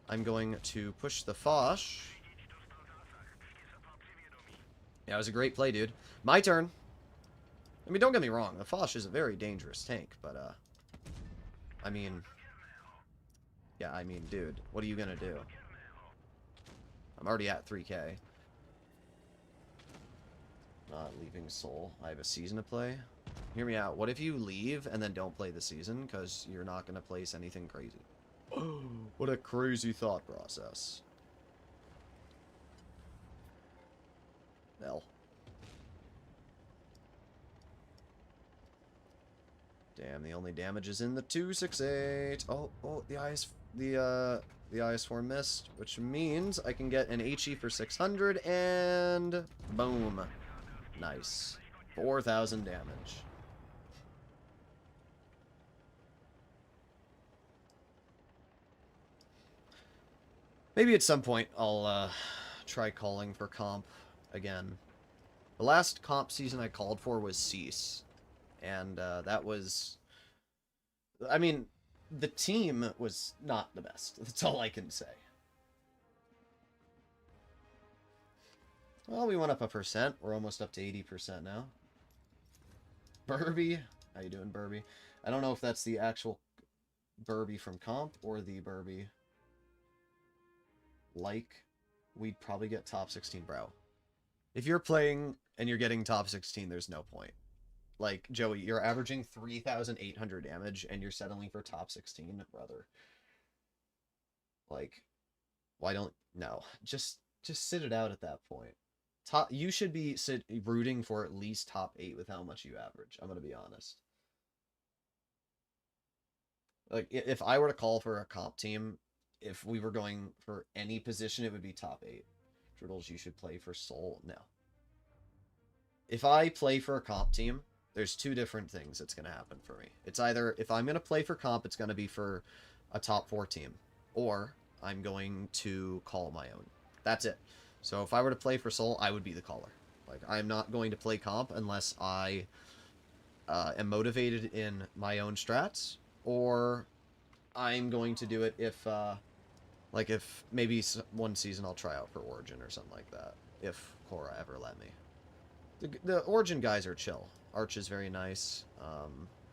I'm going to push the Foch. Yeah, it was a great play, dude. My turn. I mean, don't get me wrong, the Foch is a very dangerous tank, but, I mean... Yeah, I mean, dude, what are you gonna do? I'm already at 3k. Not leaving Seoul. I have a season to play. Hear me out. What if you leave and then don't play the season because you're not going to place anything crazy? What a crazy thought process. Well. Damn, the only damage is in the 268. Oh, the IS-4 missed, which means I can get an HE for 600 and boom. Nice. 4,000 damage. Maybe at some point I'll try calling for comp again. The last comp season I called for was Cease. And that was... I mean, the team was not the best. That's all I can say. Well, we went up 1%. We're almost up to 80% now. Burby. How you doing, Burby? I don't know if that's the actual Burby from comp or the Burby like we'd probably get top 16, bro. If you're playing and you're getting top 16, there's no point. Like, Joey, you're averaging 3,800 damage and you're settling for top 16, brother. Like, why don't... No. Just sit it out at that point. You should be rooting for at least top 8 with how much you average. I'm going to be honest. Like, if I were to call for a comp team, if we were going for any position, it would be top 8. Droodles, you should play for Seoul. No. If I play for a comp team, there's two different things that's going to happen for me. It's either, if I'm going to play for comp, it's going to be for a top 4 team. Or I'm going to call my own. That's it. So if I were to play for Seoul, I would be the caller. Like, I'm not going to play comp unless I am motivated in my own strats, or I'm going to do it if, like, if maybe one season I'll try out for Origin or something like that, if Korra ever let me. The Origin guys are chill. Arch is very nice.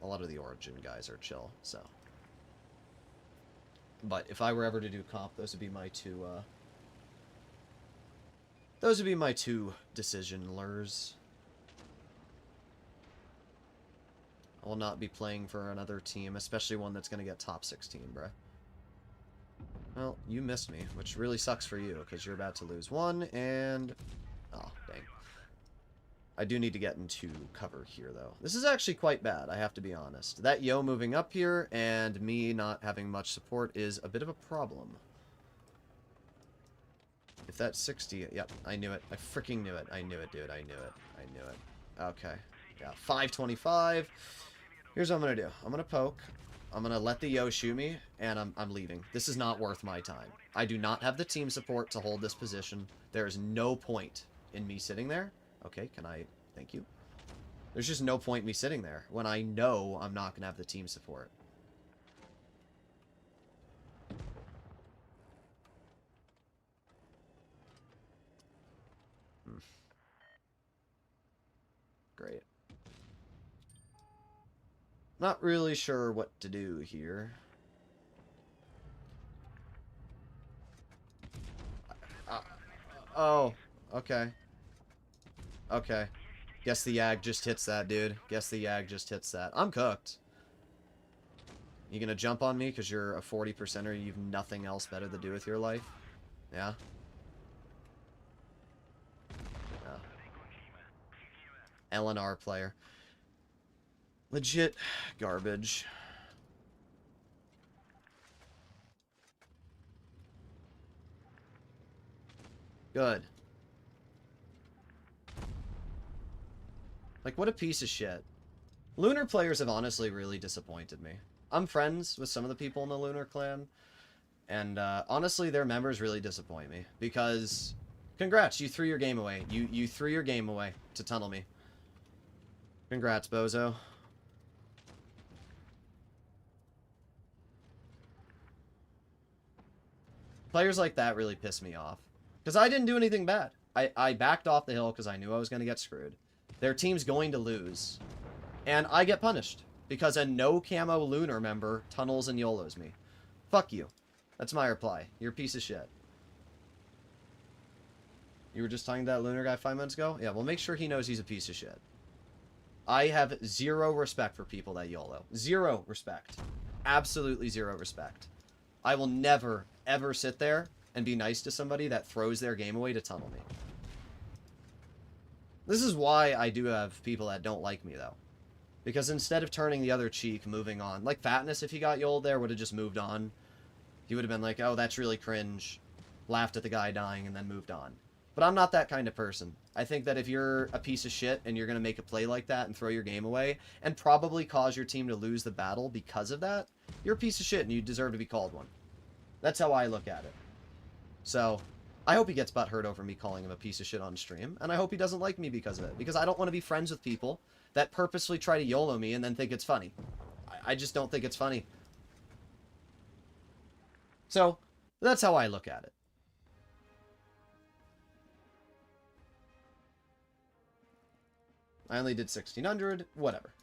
A lot of the Origin guys are chill, so. But if I were ever to do comp, those would be my two, decision-lers. I will not be playing for another team, especially one that's going to get top 16, bruh. Well, you missed me, which really sucks for you, because you're about to lose one, and... Oh, dang. I do need to get into cover here, though. This is actually quite bad, I have to be honest. That Yo moving up here, and me not having much support is a bit of a problem. If that's 60... Yep, I knew it. I freaking knew it. I knew it, dude. I knew it. I knew it. Okay. Yeah, 525. Here's what I'm going to do. I'm going to poke. I'm going to let the Yo shoot me, and I'm leaving. This is not worth my time. I do not have the team support to hold this position. There is no point in me sitting there. Okay, can I... Thank you. There's just no point in me sitting there when I know I'm not going to have the team support. Great. Not really sure what to do here. Oh, okay. Okay. Guess the Yag just hits that, dude. Guess the Yag just hits that. I'm cooked. You gonna jump on me because you're a 40%er and you've nothing else better to do with your life? Yeah? LNR player. Legit garbage. Good. Like, what a piece of shit. Lunar players have honestly really disappointed me. I'm friends with some of the people in the Lunar clan, and honestly, their members really disappoint me, because congrats, you threw your game away. You threw your game away to tunnel me. Congrats, bozo. Players like that really piss me off. Because I didn't do anything bad. I backed off the hill because I knew I was going to get screwed. Their team's going to lose. And I get punished because a no camo lunar member tunnels and YOLOs me. Fuck you. That's my reply. You're a piece of shit. You were just talking to that lunar guy 5 minutes ago? Yeah, well, make sure he knows he's a piece of shit. I have zero respect for people that YOLO. Zero respect. Absolutely zero respect. I will never, ever sit there and be nice to somebody that throws their game away to tunnel me. This is why I do have people that don't like me, though. Because instead of turning the other cheek, moving on. Like Fatness, if he got YOL'd there, would have just moved on. He would have been like, oh, that's really cringe. Laughed at the guy dying and then moved on. But I'm not that kind of person. I think that if you're a piece of shit and you're going to make a play like that and throw your game away and probably cause your team to lose the battle because of that, you're a piece of shit and you deserve to be called one. That's how I look at it. So, I hope he gets butthurt over me calling him a piece of shit on stream, and I hope he doesn't like me because of it. Because I don't want to be friends with people that purposely try to YOLO me and then think it's funny. I just don't think it's funny. So, that's how I look at it. I only did 1600, whatever.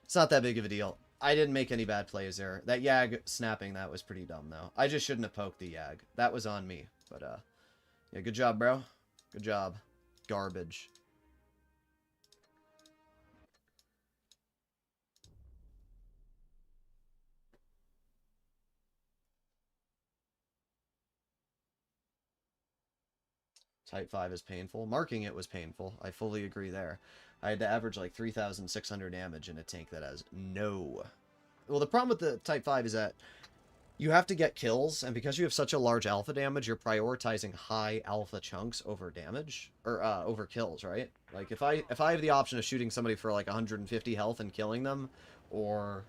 It's not that big of a deal. I didn't make any bad plays there. That Yag snapping, that was pretty dumb, though. I just shouldn't have poked the Yag. That was on me. But, yeah, good job, bro. Good job. Garbage. Type 5 is painful. Marking it was painful. I fully agree there. I had to average like 3,600 damage in a tank that has no... Well, the problem with the Type 5 is that you have to get kills, and because you have such a large alpha damage, you're prioritizing high alpha chunks over damage, or over kills, right? Like, if I have the option of shooting somebody for like 150 health and killing them, or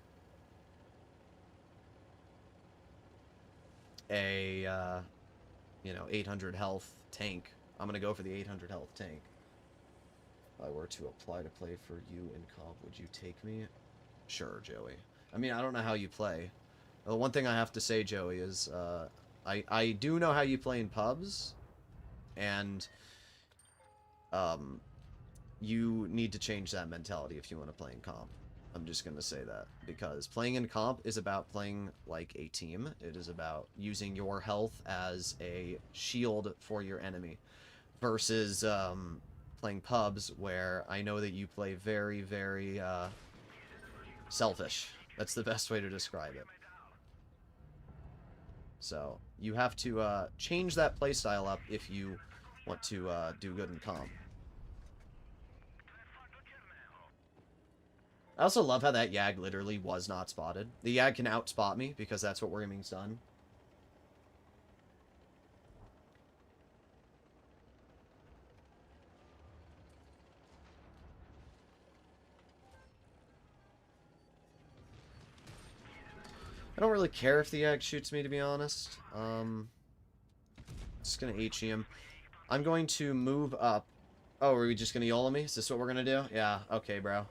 a, you know, 800 health tank, I'm going to go for the 800 health tank. If I were to apply to play for you in comp, would you take me? Sure, Joey. I mean, I don't know how you play. The one thing I have to say, Joey, is I do know how you play in pubs, and you need to change that mentality if you want to play in comp. I'm just going to say that, because playing in comp is about playing like a team. It is about using your health as a shield for your enemy, versus playing pubs, where I know that you play very, very selfish. That's the best way to describe it. So, you have to change that playstyle up if you want to do good in comp. I also love how that Yag literally was not spotted. The Yag can outspot me, because that's what Wargaming's done. I don't really care if the Yag shoots me, to be honest. Just gonna HE him. I'm going to move up. Oh, are we just gonna YOLO me? Is this what we're gonna do? Yeah, okay, bro.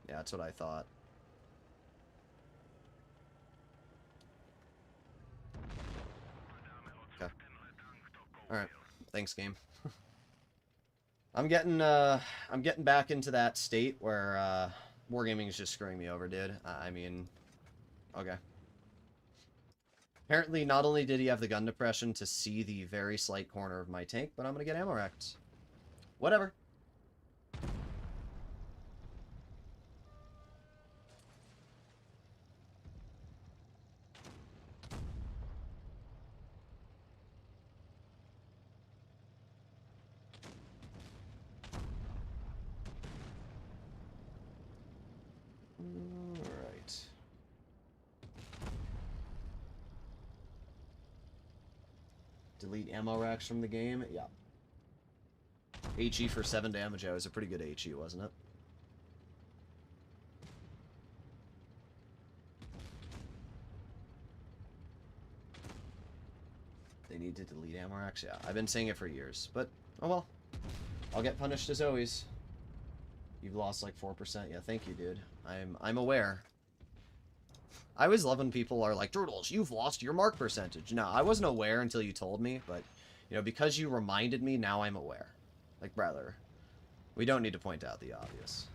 Yeah, that's what I thought. Okay. Alright. Thanks, game. I'm getting back into that state where, Wargaming is just screwing me over, dude. I mean, okay. Apparently, not only did he have the gun depression to see the very slight corner of my tank, but I'm gonna get ammo wrecked. Whatever. Alright. Delete ammo racks from the game? Yeah. HE for 7 damage. That was a pretty good HE, wasn't it? They need to delete ammo racks? Yeah, I've been saying it for years. But, oh well. I'll get punished as always. You've lost like 4%. Yeah, thank you, dude. I'm aware. I always love when people are like, Droodles, you've lost your mark percentage. No, I wasn't aware until you told me, but, you know, because you reminded me, now I'm aware. Like, brother. We don't need to point out the obvious.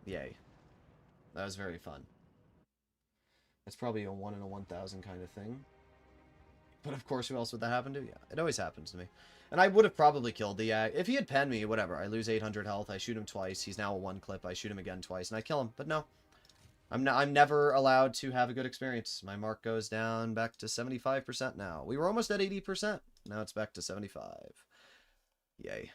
Yay. That was very fun. It's probably a 1 in a 1,000 kind of thing. But of course, who else would that happen to? Yeah, it always happens to me. And I would have probably killed the Yag. If he had penned me, whatever. I lose 800 health. I shoot him twice. He's now a 1 clip. I shoot him again twice, and I kill him. But no. I'm never allowed to have a good experience. My mark goes down back to 75% now. We were almost at 80%. Now it's back to 75. Yay.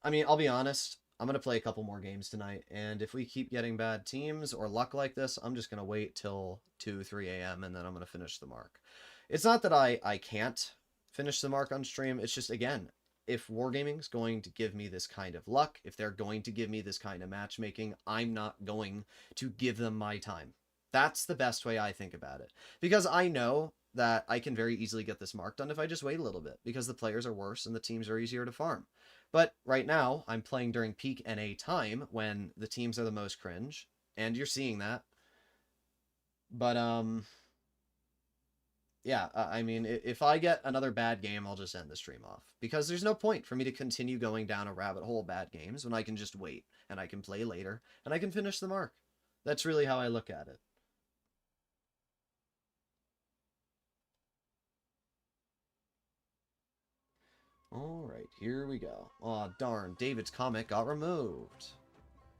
I mean, I'll be honest. I'm going to play a couple more games tonight, and if we keep getting bad teams or luck like this, I'm just going to wait till 2, 3 a.m., and then I'm going to finish the mark. It's not that I can't finish the mark on stream. It's just, again, if Wargaming's going to give me this kind of luck, if they're going to give me this kind of matchmaking, I'm not going to give them my time. That's the best way I think about it. Because I know that I can very easily get this mark done if I just wait a little bit, because the players are worse and the teams are easier to farm. But right now, I'm playing during peak NA time when the teams are the most cringe, and you're seeing that. But, yeah, I mean, if I get another bad game, I'll just end the stream off. Because there's no point for me to continue going down a rabbit hole of bad games when I can just wait, and I can play later, and I can finish the mark. That's really how I look at it. Alright, here we go. Aw, darn, David's comment got removed.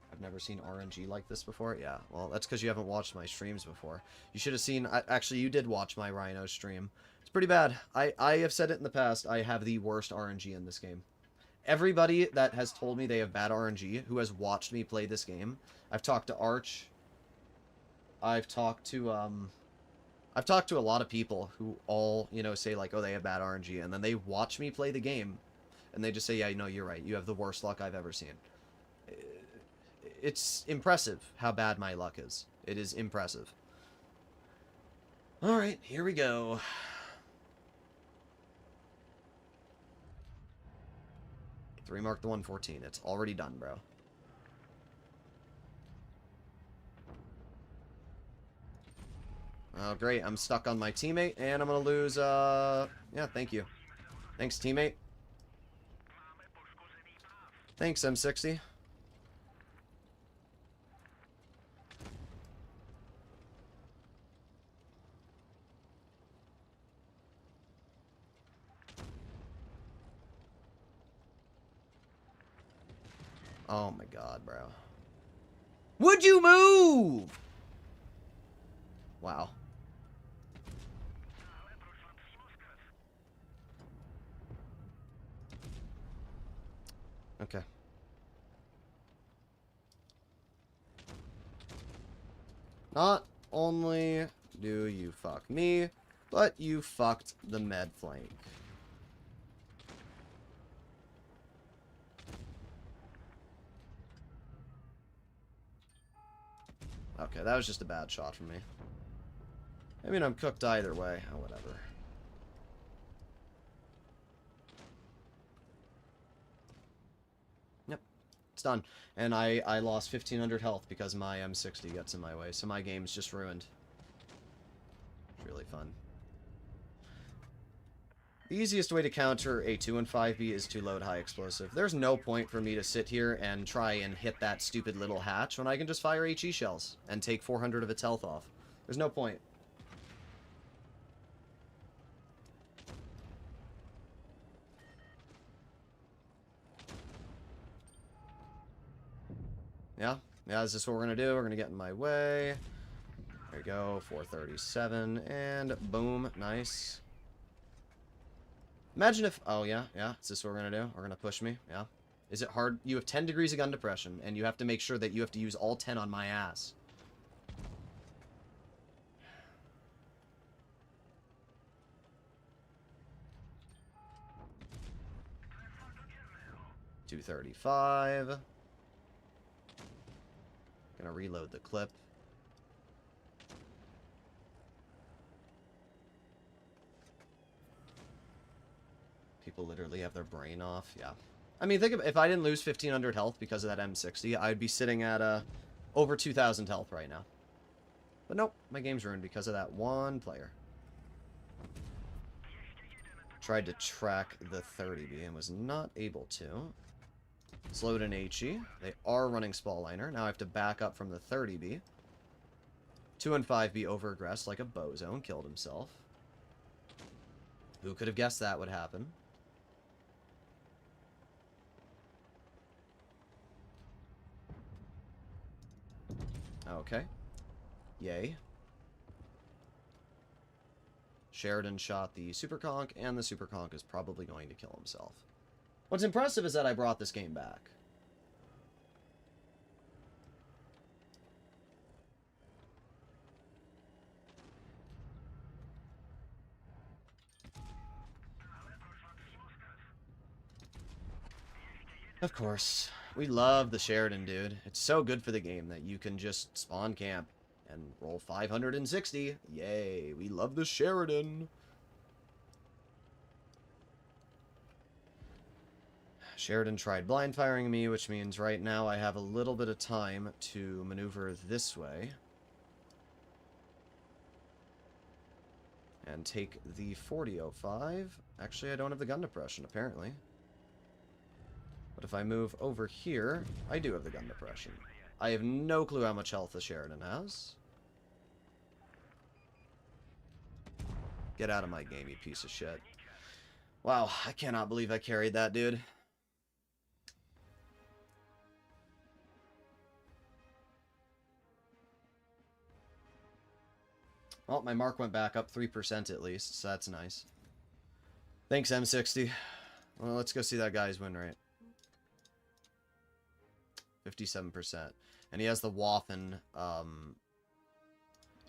I've never seen RNG like this before. Yeah, well, that's because you haven't watched my streams before. You should have seen... Actually, you did watch my Rhino stream. It's pretty bad. I have said it in the past. I have the worst RNG in this game. Everybody that has told me they have bad RNG, who has watched me play this game... I've talked to Arch. I've talked to a lot of people who all, you know, say, like, oh, they have bad RNG. And then they watch me play the game, and they just say, yeah, no, you're right. You have the worst luck I've ever seen. It's impressive how bad my luck is. It is impressive. Alright, here we go. Three mark the 114. It's already done, bro. Oh, great. I'm stuck on my teammate, and I'm gonna lose, yeah, thank you. Thanks, teammate. Thanks, M60. Oh my god, bro. Would you move? Wow. Okay. Not only do you fuck me, but you fucked the med flank. Okay, that was just a bad shot from me. I mean, I'm cooked either way. Oh, whatever. Yep. It's done. And I lost 1,500 health because my M60 gets in my way, so my game's just ruined. It's really fun. The easiest way to counter a 2 and 5B is to load high explosive. There's no point for me to sit here and try and hit that stupid little hatch when I can just fire HE shells and take 400 of its health off. There's no point. Yeah? Yeah, is this what we're gonna do? We're gonna get in my way. There we go, 437, and boom, nice. Imagine if... Oh, yeah, yeah. Is this what we're going to do? We're going to push me? Yeah. Is it hard? You have 10 degrees of gun depression, and you have to make sure that you have to use all 10 on my ass. .235. Gonna reload the clip. People literally have their brain off. Yeah. I mean, think of if I didn't lose 1,500 health because of that M60, I'd be sitting at over 2,000 health right now. But nope, my game's ruined because of that one player. Tried to track the 30B and was not able to. Slowed in HE. They are running Spaliner. Now I have to back up from the 30B. 2 and 5B over-aggressed like a bozo and killed himself. Who could have guessed that would happen? Okay. Yay. Sheridan shot the Super Conch, and the Super Conch is probably going to kill himself. What's impressive is that I brought this game back. Of course. We love the Sheridan, dude. It's so good for the game that you can just spawn camp and roll 560. Yay, we love the Sheridan. Sheridan tried blind firing me, which means right now I have a little bit of time to maneuver this way. And take the 4005. Actually, I don't have the gun depression, apparently. But if I move over here, I do have the gun depression. I have no clue how much health the Sheridan has. Get out of my game, you piece of shit. Wow, I cannot believe I carried that, dude. Well, my mark went back up 3% at least, so that's nice. Thanks, M60. Well, let's go see that guy's win rate. 57%. And he has the Waffen,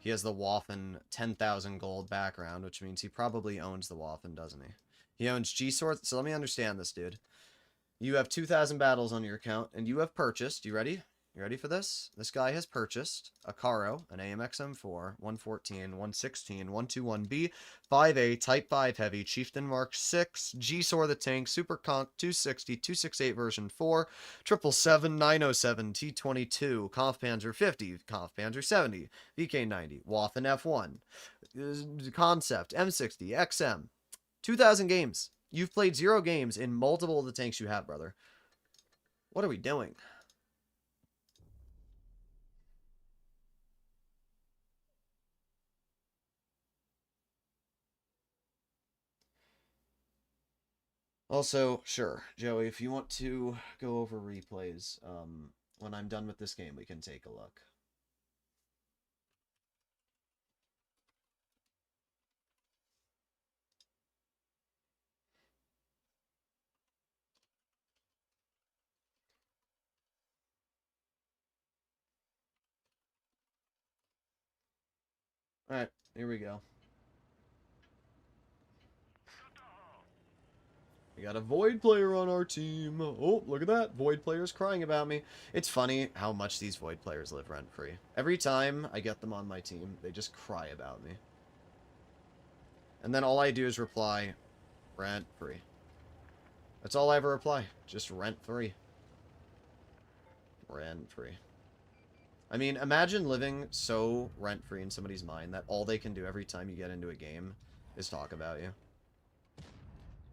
he has the Waffen 10,000 gold background, which means he probably owns the Waffen, doesn't he? He owns G-Sword. So let me understand this, dude. You have 2,000 battles on your account, and you have purchased, you ready? You ready for this? This guy has purchased a Caro, an AMX M4, 114, 116, 121B, 5A, Type 5 Heavy, Chieftain Mark 6, G-Sor the Tank, Super Conch 260, 268 version 4, 777, 907, T22, Kampfpanzer 50, Kampfpanzer 70, VK90, Waffen F1, Concept, M60, XM. 2,000 games. You've played 0 games in multiple of the tanks you have, brother. What are we doing? Also, sure, Joey, if you want to go over replays, when I'm done with this game, we can take a look. Alright, here we go. We got a Void player on our team. Oh, look at that. Void player's crying about me. It's funny how much these Void players live rent-free. Every time I get them on my team, they just cry about me. And then all I do is reply, rent-free. That's all I ever reply. Just rent-free. Rent-free. I mean, imagine living so rent-free in somebody's mind that all they can do every time you get into a game is talk about you.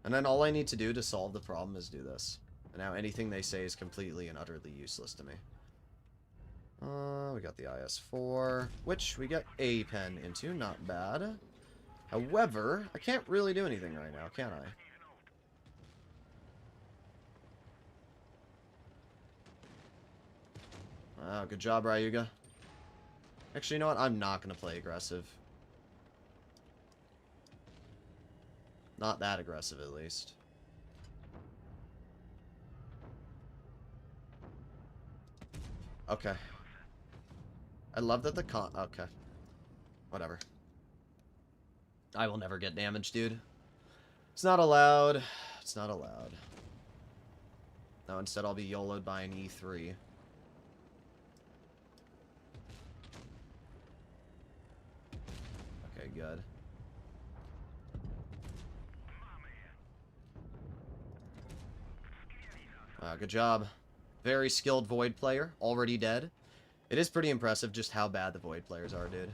And then all I need to do to solve the problem is do this. And now anything they say is completely and utterly useless to me. We got the IS-4, which we get a pen into, not bad. However, I can't really do anything right now, can I? Oh, good job, Ryuga. Actually, you know what? I'm not going to play aggressive. Not that aggressive, at least. Okay. I love that the okay. Whatever. I will never get damaged, dude. It's not allowed. It's not allowed. No, instead I'll be YOLO'd by an E3. Okay, good. Good job. Very skilled Void player. Already dead. It is pretty impressive just how bad the Void players are, dude.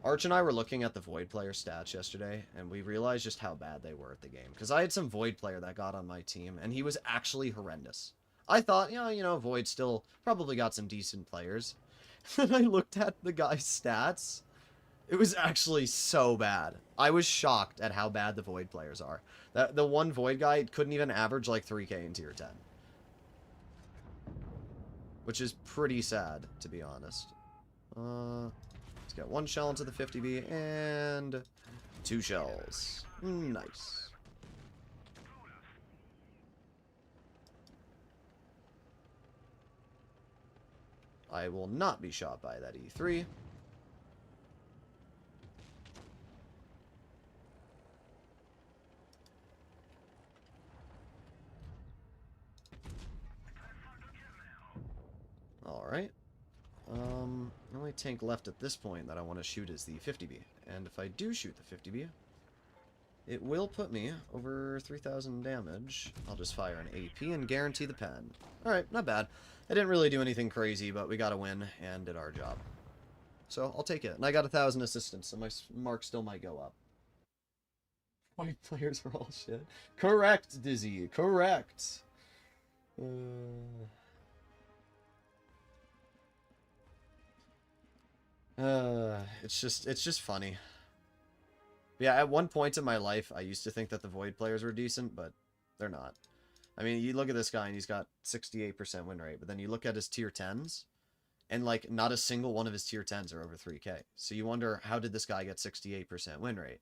Arch and I were looking at the Void player stats yesterday, and we realized just how bad they were at the game. Because I had some Void player that got on my team, and he was actually horrendous. I thought, Void still probably got some decent players. And I looked at the guy's stats. It was actually so bad. I was shocked at how bad the Void players are. The one Void guy couldn't even average like 3k in tier 10. Which is pretty sad, to be honest. Let's get 1 shell into the 50B and 2 shells. Nice. I will not be shot by that E3. Alright. The only tank left at this point that I want to shoot is the 50B. And if I do shoot the 50B, it will put me over 3,000 damage. I'll just fire an AP and guarantee the pen. Alright, not bad. I didn't really do anything crazy, but we got a win and did our job. So I'll take it. And I got 1,000 assistance, so my mark still might go up. White players are all shit. Correct, Dizzy. Correct. It's just funny. Yeah, at one point in my life, I used to think that the Void players were decent, but they're not. I mean, you look at this guy, and he's got 68% win rate, but then you look at his tier 10s, and, like, not a single one of his tier 10s are over 3k. So you wonder, how did this guy get 68% win rate?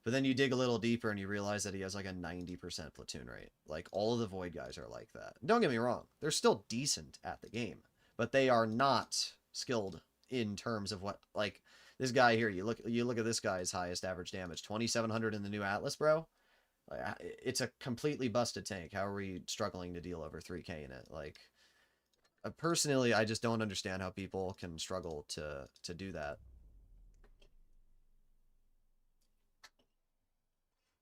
But then you dig a little deeper, and you realize that he has, like, a 90% platoon rate. Like, all of the Void guys are like that. Don't get me wrong. They're still decent at the game, but they are not skilled in terms of what, like, this guy here, you look at this guy's highest average damage, 2,700 in the new Atlas, bro. Like, it's a completely busted tank. How are we struggling to deal over 3k in it? Like, personally, I just don't understand how people can struggle to do that.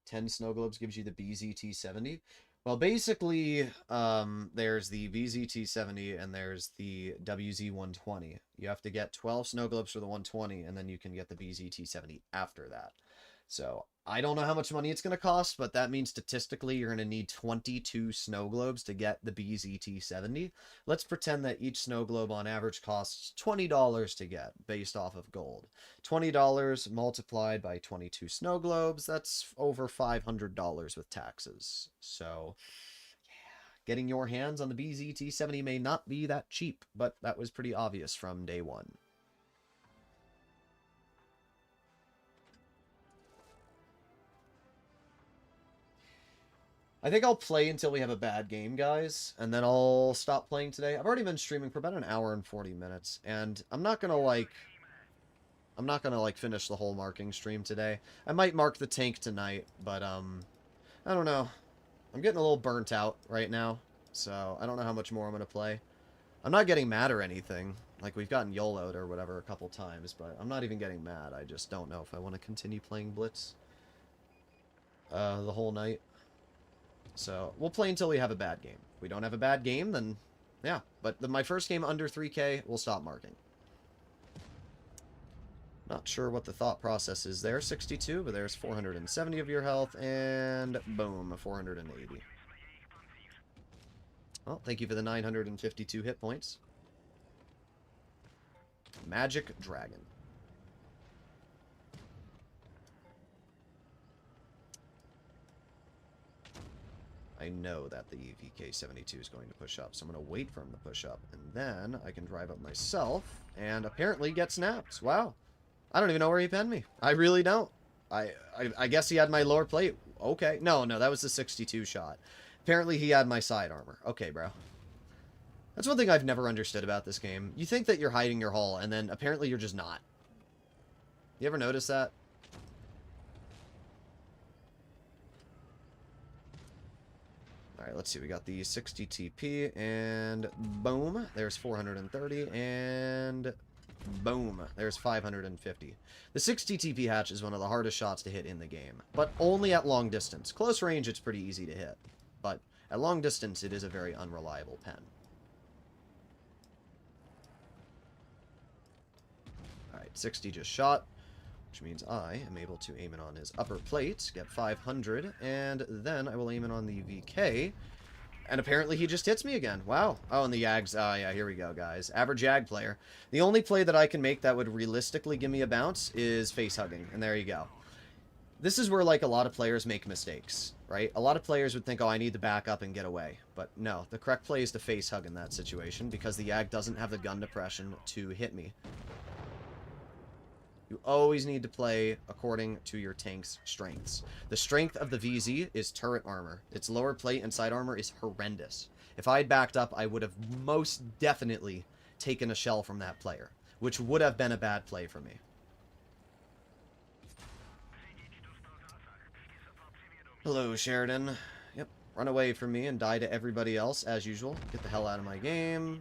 10 snow globes gives you the BZT-70. Well, basically, there's the BZT-70 and there's the WZ-120. You have to get 12 snow globes for the 120, and then you can get the BZT-70 after that. So, I don't know how much money it's going to cost, but that means statistically you're going to need 22 snow globes to get the BZT-70. Let's pretend that each snow globe on average costs $20 to get, based off of gold. $20 multiplied by 22 snow globes, that's over $500 with taxes. So, yeah, getting your hands on the BZT-70 may not be that cheap, but that was pretty obvious from day one. I think I'll play until we have a bad game, guys, and then I'll stop playing today. I've already been streaming for about an hour and 40 minutes, and I'm not gonna, like, finish the whole marking stream today. I might mark the tank tonight, but, I don't know. I'm getting a little burnt out right now, so I don't know how much more I'm gonna play. I'm not getting mad or anything. Like, we've gotten YOLO'd or whatever a couple times, but I'm not even getting mad. I just don't know if I want to continue playing Blitz the whole night. So, we'll play until we have a bad game. If we don't have a bad game, then, yeah. But my first game under 3k, we'll stop marking. Not sure what the thought process is there. 62, but there's 470 of your health, and boom, 480. Well, thank you for the 952 hit points. Magic Dragon. I know that the VK-72 is going to push up, so I'm going to wait for him to push up, and then I can drive up myself, and apparently get snapped. Wow. I don't even know where he penned me. I really don't. I guess he had my lower plate. Okay. No, that was the 62 shot. Apparently he had my side armor. Okay, bro. That's one thing I've never understood about this game. You think that you're hiding your hull, and then apparently you're just not. You ever notice that? Alright, let's see. We got the 60 TP, and boom, there's 430, and boom, there's 550. The 60 TP hatch is one of the hardest shots to hit in the game, but only at long distance. Close range, it's pretty easy to hit, but at long distance, it is a very unreliable pen. Alright, 60 just shot. which means I am able to aim in on his upper plate, get 500, and then I will aim in on the VK, and apparently he just hits me again. Wow. Oh, and the Yags. Oh, yeah, here we go, guys. Average Yag player. The only play that I can make that would realistically give me a bounce is face hugging, and there you go. This is where, like, a lot of players make mistakes, right? A lot of players would think, oh, I need to back up and get away. But no, the correct play is to face hug in that situation, because the Yag doesn't have the gun depression to hit me. You always need to play according to your tank's strengths. The strength of the VZ is turret armor. Its lower plate and side armor is horrendous. If I had backed up, I would have most definitely taken a shell from that player, which would have been a bad play for me. Hello, Sheridan. Yep, run away from me and die to everybody else, as usual. Get the hell out of my game.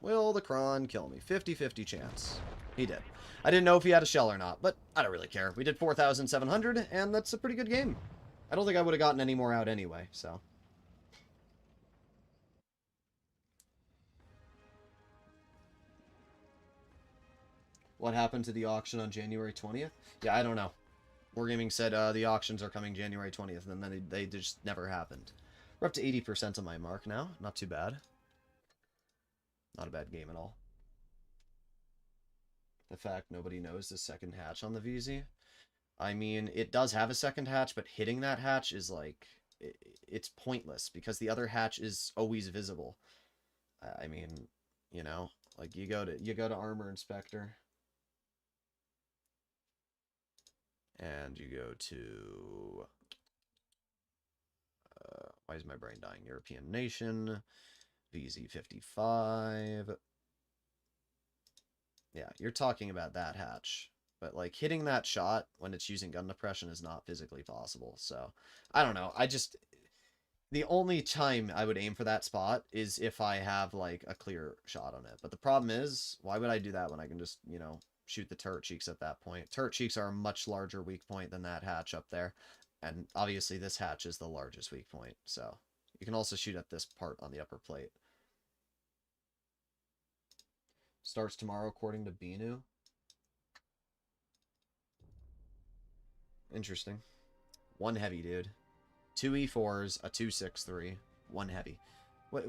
Will the Kron kill me? 50-50 chance. He did. I didn't know if he had a shell or not, but I don't really care. We did 4,700, and that's a pretty good game. I don't think I would have gotten any more out anyway, so. What happened to the auction on January 20th? Yeah, I don't know. Wargaming said the auctions are coming January 20th, and then they just never happened. We're up to 80% of my mark now. Not too bad. Not a bad game at all. The fact nobody knows the second hatch on the VZ. I mean, it does have a second hatch, but hitting that hatch is like... it's pointless, because the other hatch is always visible. I mean, you know, like you go to Armor Inspector. And you go to... why is my brain dying? European Nation. VZ55. Yeah, you're talking about that hatch. But, like, hitting that shot when it's using gun depression is not physically possible. So, I don't know. The only time I would aim for that spot is if I have, like, a clear shot on it. But the problem is, why would I do that when I can just, you know, shoot the turret cheeks at that point? Turret cheeks are a much larger weak point than that hatch up there. And, obviously, this hatch is the largest weak point. So, you can also shoot at this part on the upper plate. Starts tomorrow according to Binu. Interesting. One heavy, dude. 2 E4s, a 263, one heavy. What?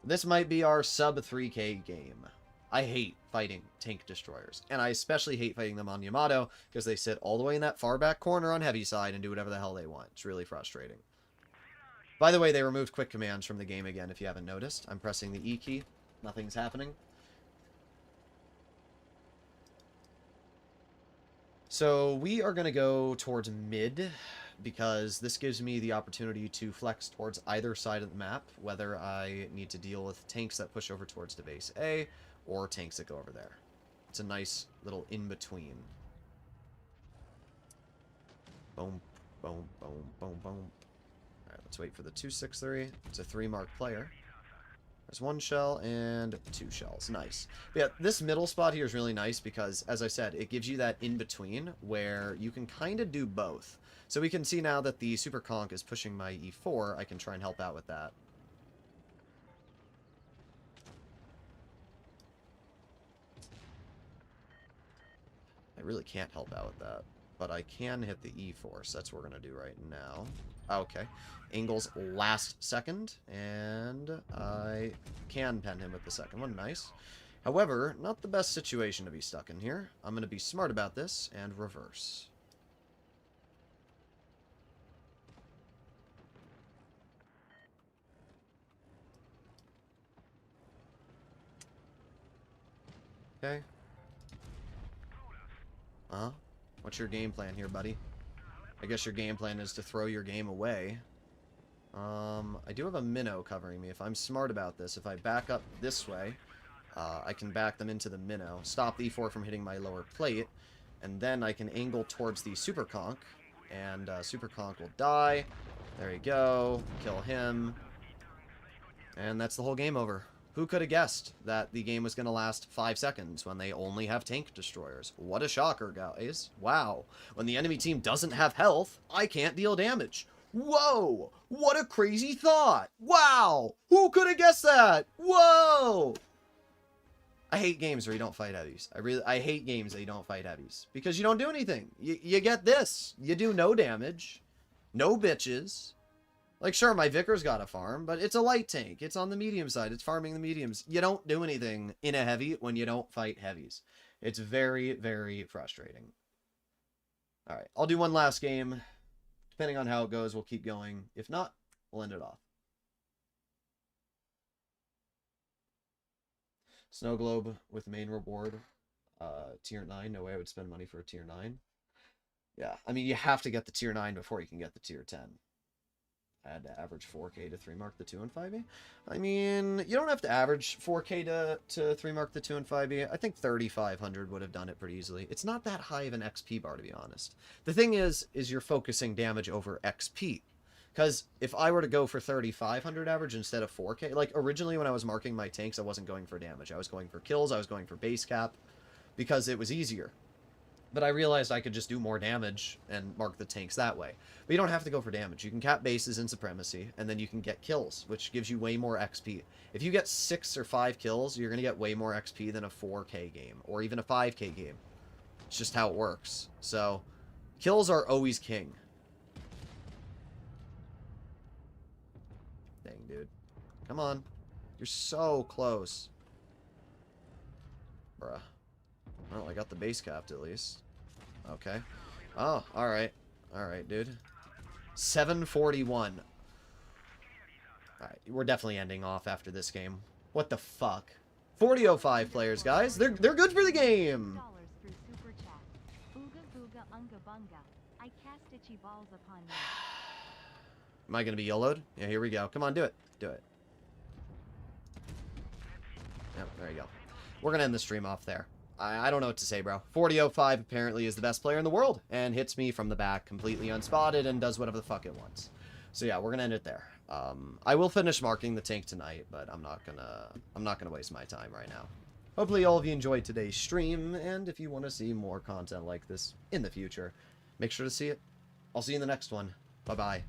This might be our sub 3K game. I hate fighting tank destroyers, and I especially hate fighting them on Yamato because they sit all the way in that far back corner on heavy side and do whatever the hell they want. It's really frustrating. By the way, they removed quick commands from the game again, if you haven't noticed. I'm pressing the E key. Nothing's happening. So we are going to go towards mid, because this gives me the opportunity to flex towards either side of the map, whether I need to deal with tanks that push over towards the base A, or tanks that go over there. It's a nice little in-between. Boom, boom, boom, boom, boom. Alright, let's wait for the 263. It's a 3-mark player. There's 1 shell and 2 shells. Nice. But yeah, this middle spot here is really nice because, as I said, it gives you that in-between where you can kind of do both. So we can see now that the Super Conch is pushing my E4. I can try and help out with that. I really can't help out with that. But I can hit the E4, so that's what we're going to do right now. Okay. Angle's last second, and I can pen him with the second one. Nice. However, not the best situation to be stuck in here. I'm going to be smart about this and reverse. Okay. What's your game plan here, buddy? I guess your game plan is to throw your game away. I do have a minnow covering me. If I'm smart about this, if I back up this way, I can back them into the minnow, stop the E4 from hitting my lower plate, and then I can angle towards the Super Conch, and Super Conch will die. There you go. Kill him. And that's the whole game over. Who could have guessed that the game was going to last 5 seconds when they only have tank destroyers? What a shocker, guys. Wow. When the enemy team doesn't have health, I can't deal damage. Whoa! What a crazy thought! Wow! Who could have guessed that? Whoa! I hate games where you don't fight heavies. I hate games that you don't fight heavies. Because you don't do anything. You get this. You do no damage. No bitches. Like, sure, my Vicar's got a farm, but it's a light tank. It's on the medium side. It's farming the mediums. You don't do anything in a heavy when you don't fight heavies. It's very, very frustrating. Alright, I'll do one last game. Depending on how it goes, we'll keep going. If not, we'll end it off. Snow Globe with main reward. Tier 9. No way I would spend money for a Tier 9. Yeah, I mean, you have to get the Tier 9 before you can get the Tier 10. I had to average 4K to 3-mark the 2 and 5e. I mean, you don't have to average 4K to 3-mark the 2 and 5e. I think 3,500 would have done it pretty easily. It's not that high of an XP bar, to be honest. The thing is you're focusing damage over XP. Because if I were to go for 3,500 average instead of 4K, like originally when I was marking my tanks, I wasn't going for damage. I was going for kills, I was going for base cap, because it was easier. But I realized I could just do more damage and mark the tanks that way. But you don't have to go for damage. You can cap bases in Supremacy, and then you can get kills, which gives you way more XP. If you get 6 or 5 kills, you're going to get way more XP than a 4K game, or even a 5K game. It's just how it works. So, kills are always king. Dang, dude. Come on. You're so close. Bruh. Well, I got the base capped at least. Okay. Oh, alright. Alright, dude. 741. Alright, we're definitely ending off after this game. What the fuck? 4005 players, guys. They're good for the game. Through super chat. Booga booga unga bunga. I cast itchy balls upon you. Am I gonna be YOLO'd? Yeah, here we go. Come on, do it. Do it. Yep, there you go. We're gonna end the stream off there. I don't know what to say, bro. 4005 apparently is the best player in the world and hits me from the back completely unspotted and does whatever the fuck it wants. So yeah, we're gonna end it there. I will finish marking the tank tonight, but I'm not gonna waste my time right now. Hopefully all of you enjoyed today's stream, and if you want to see more content like this in the future, make sure to see it. I'll see you in the next one. Bye bye.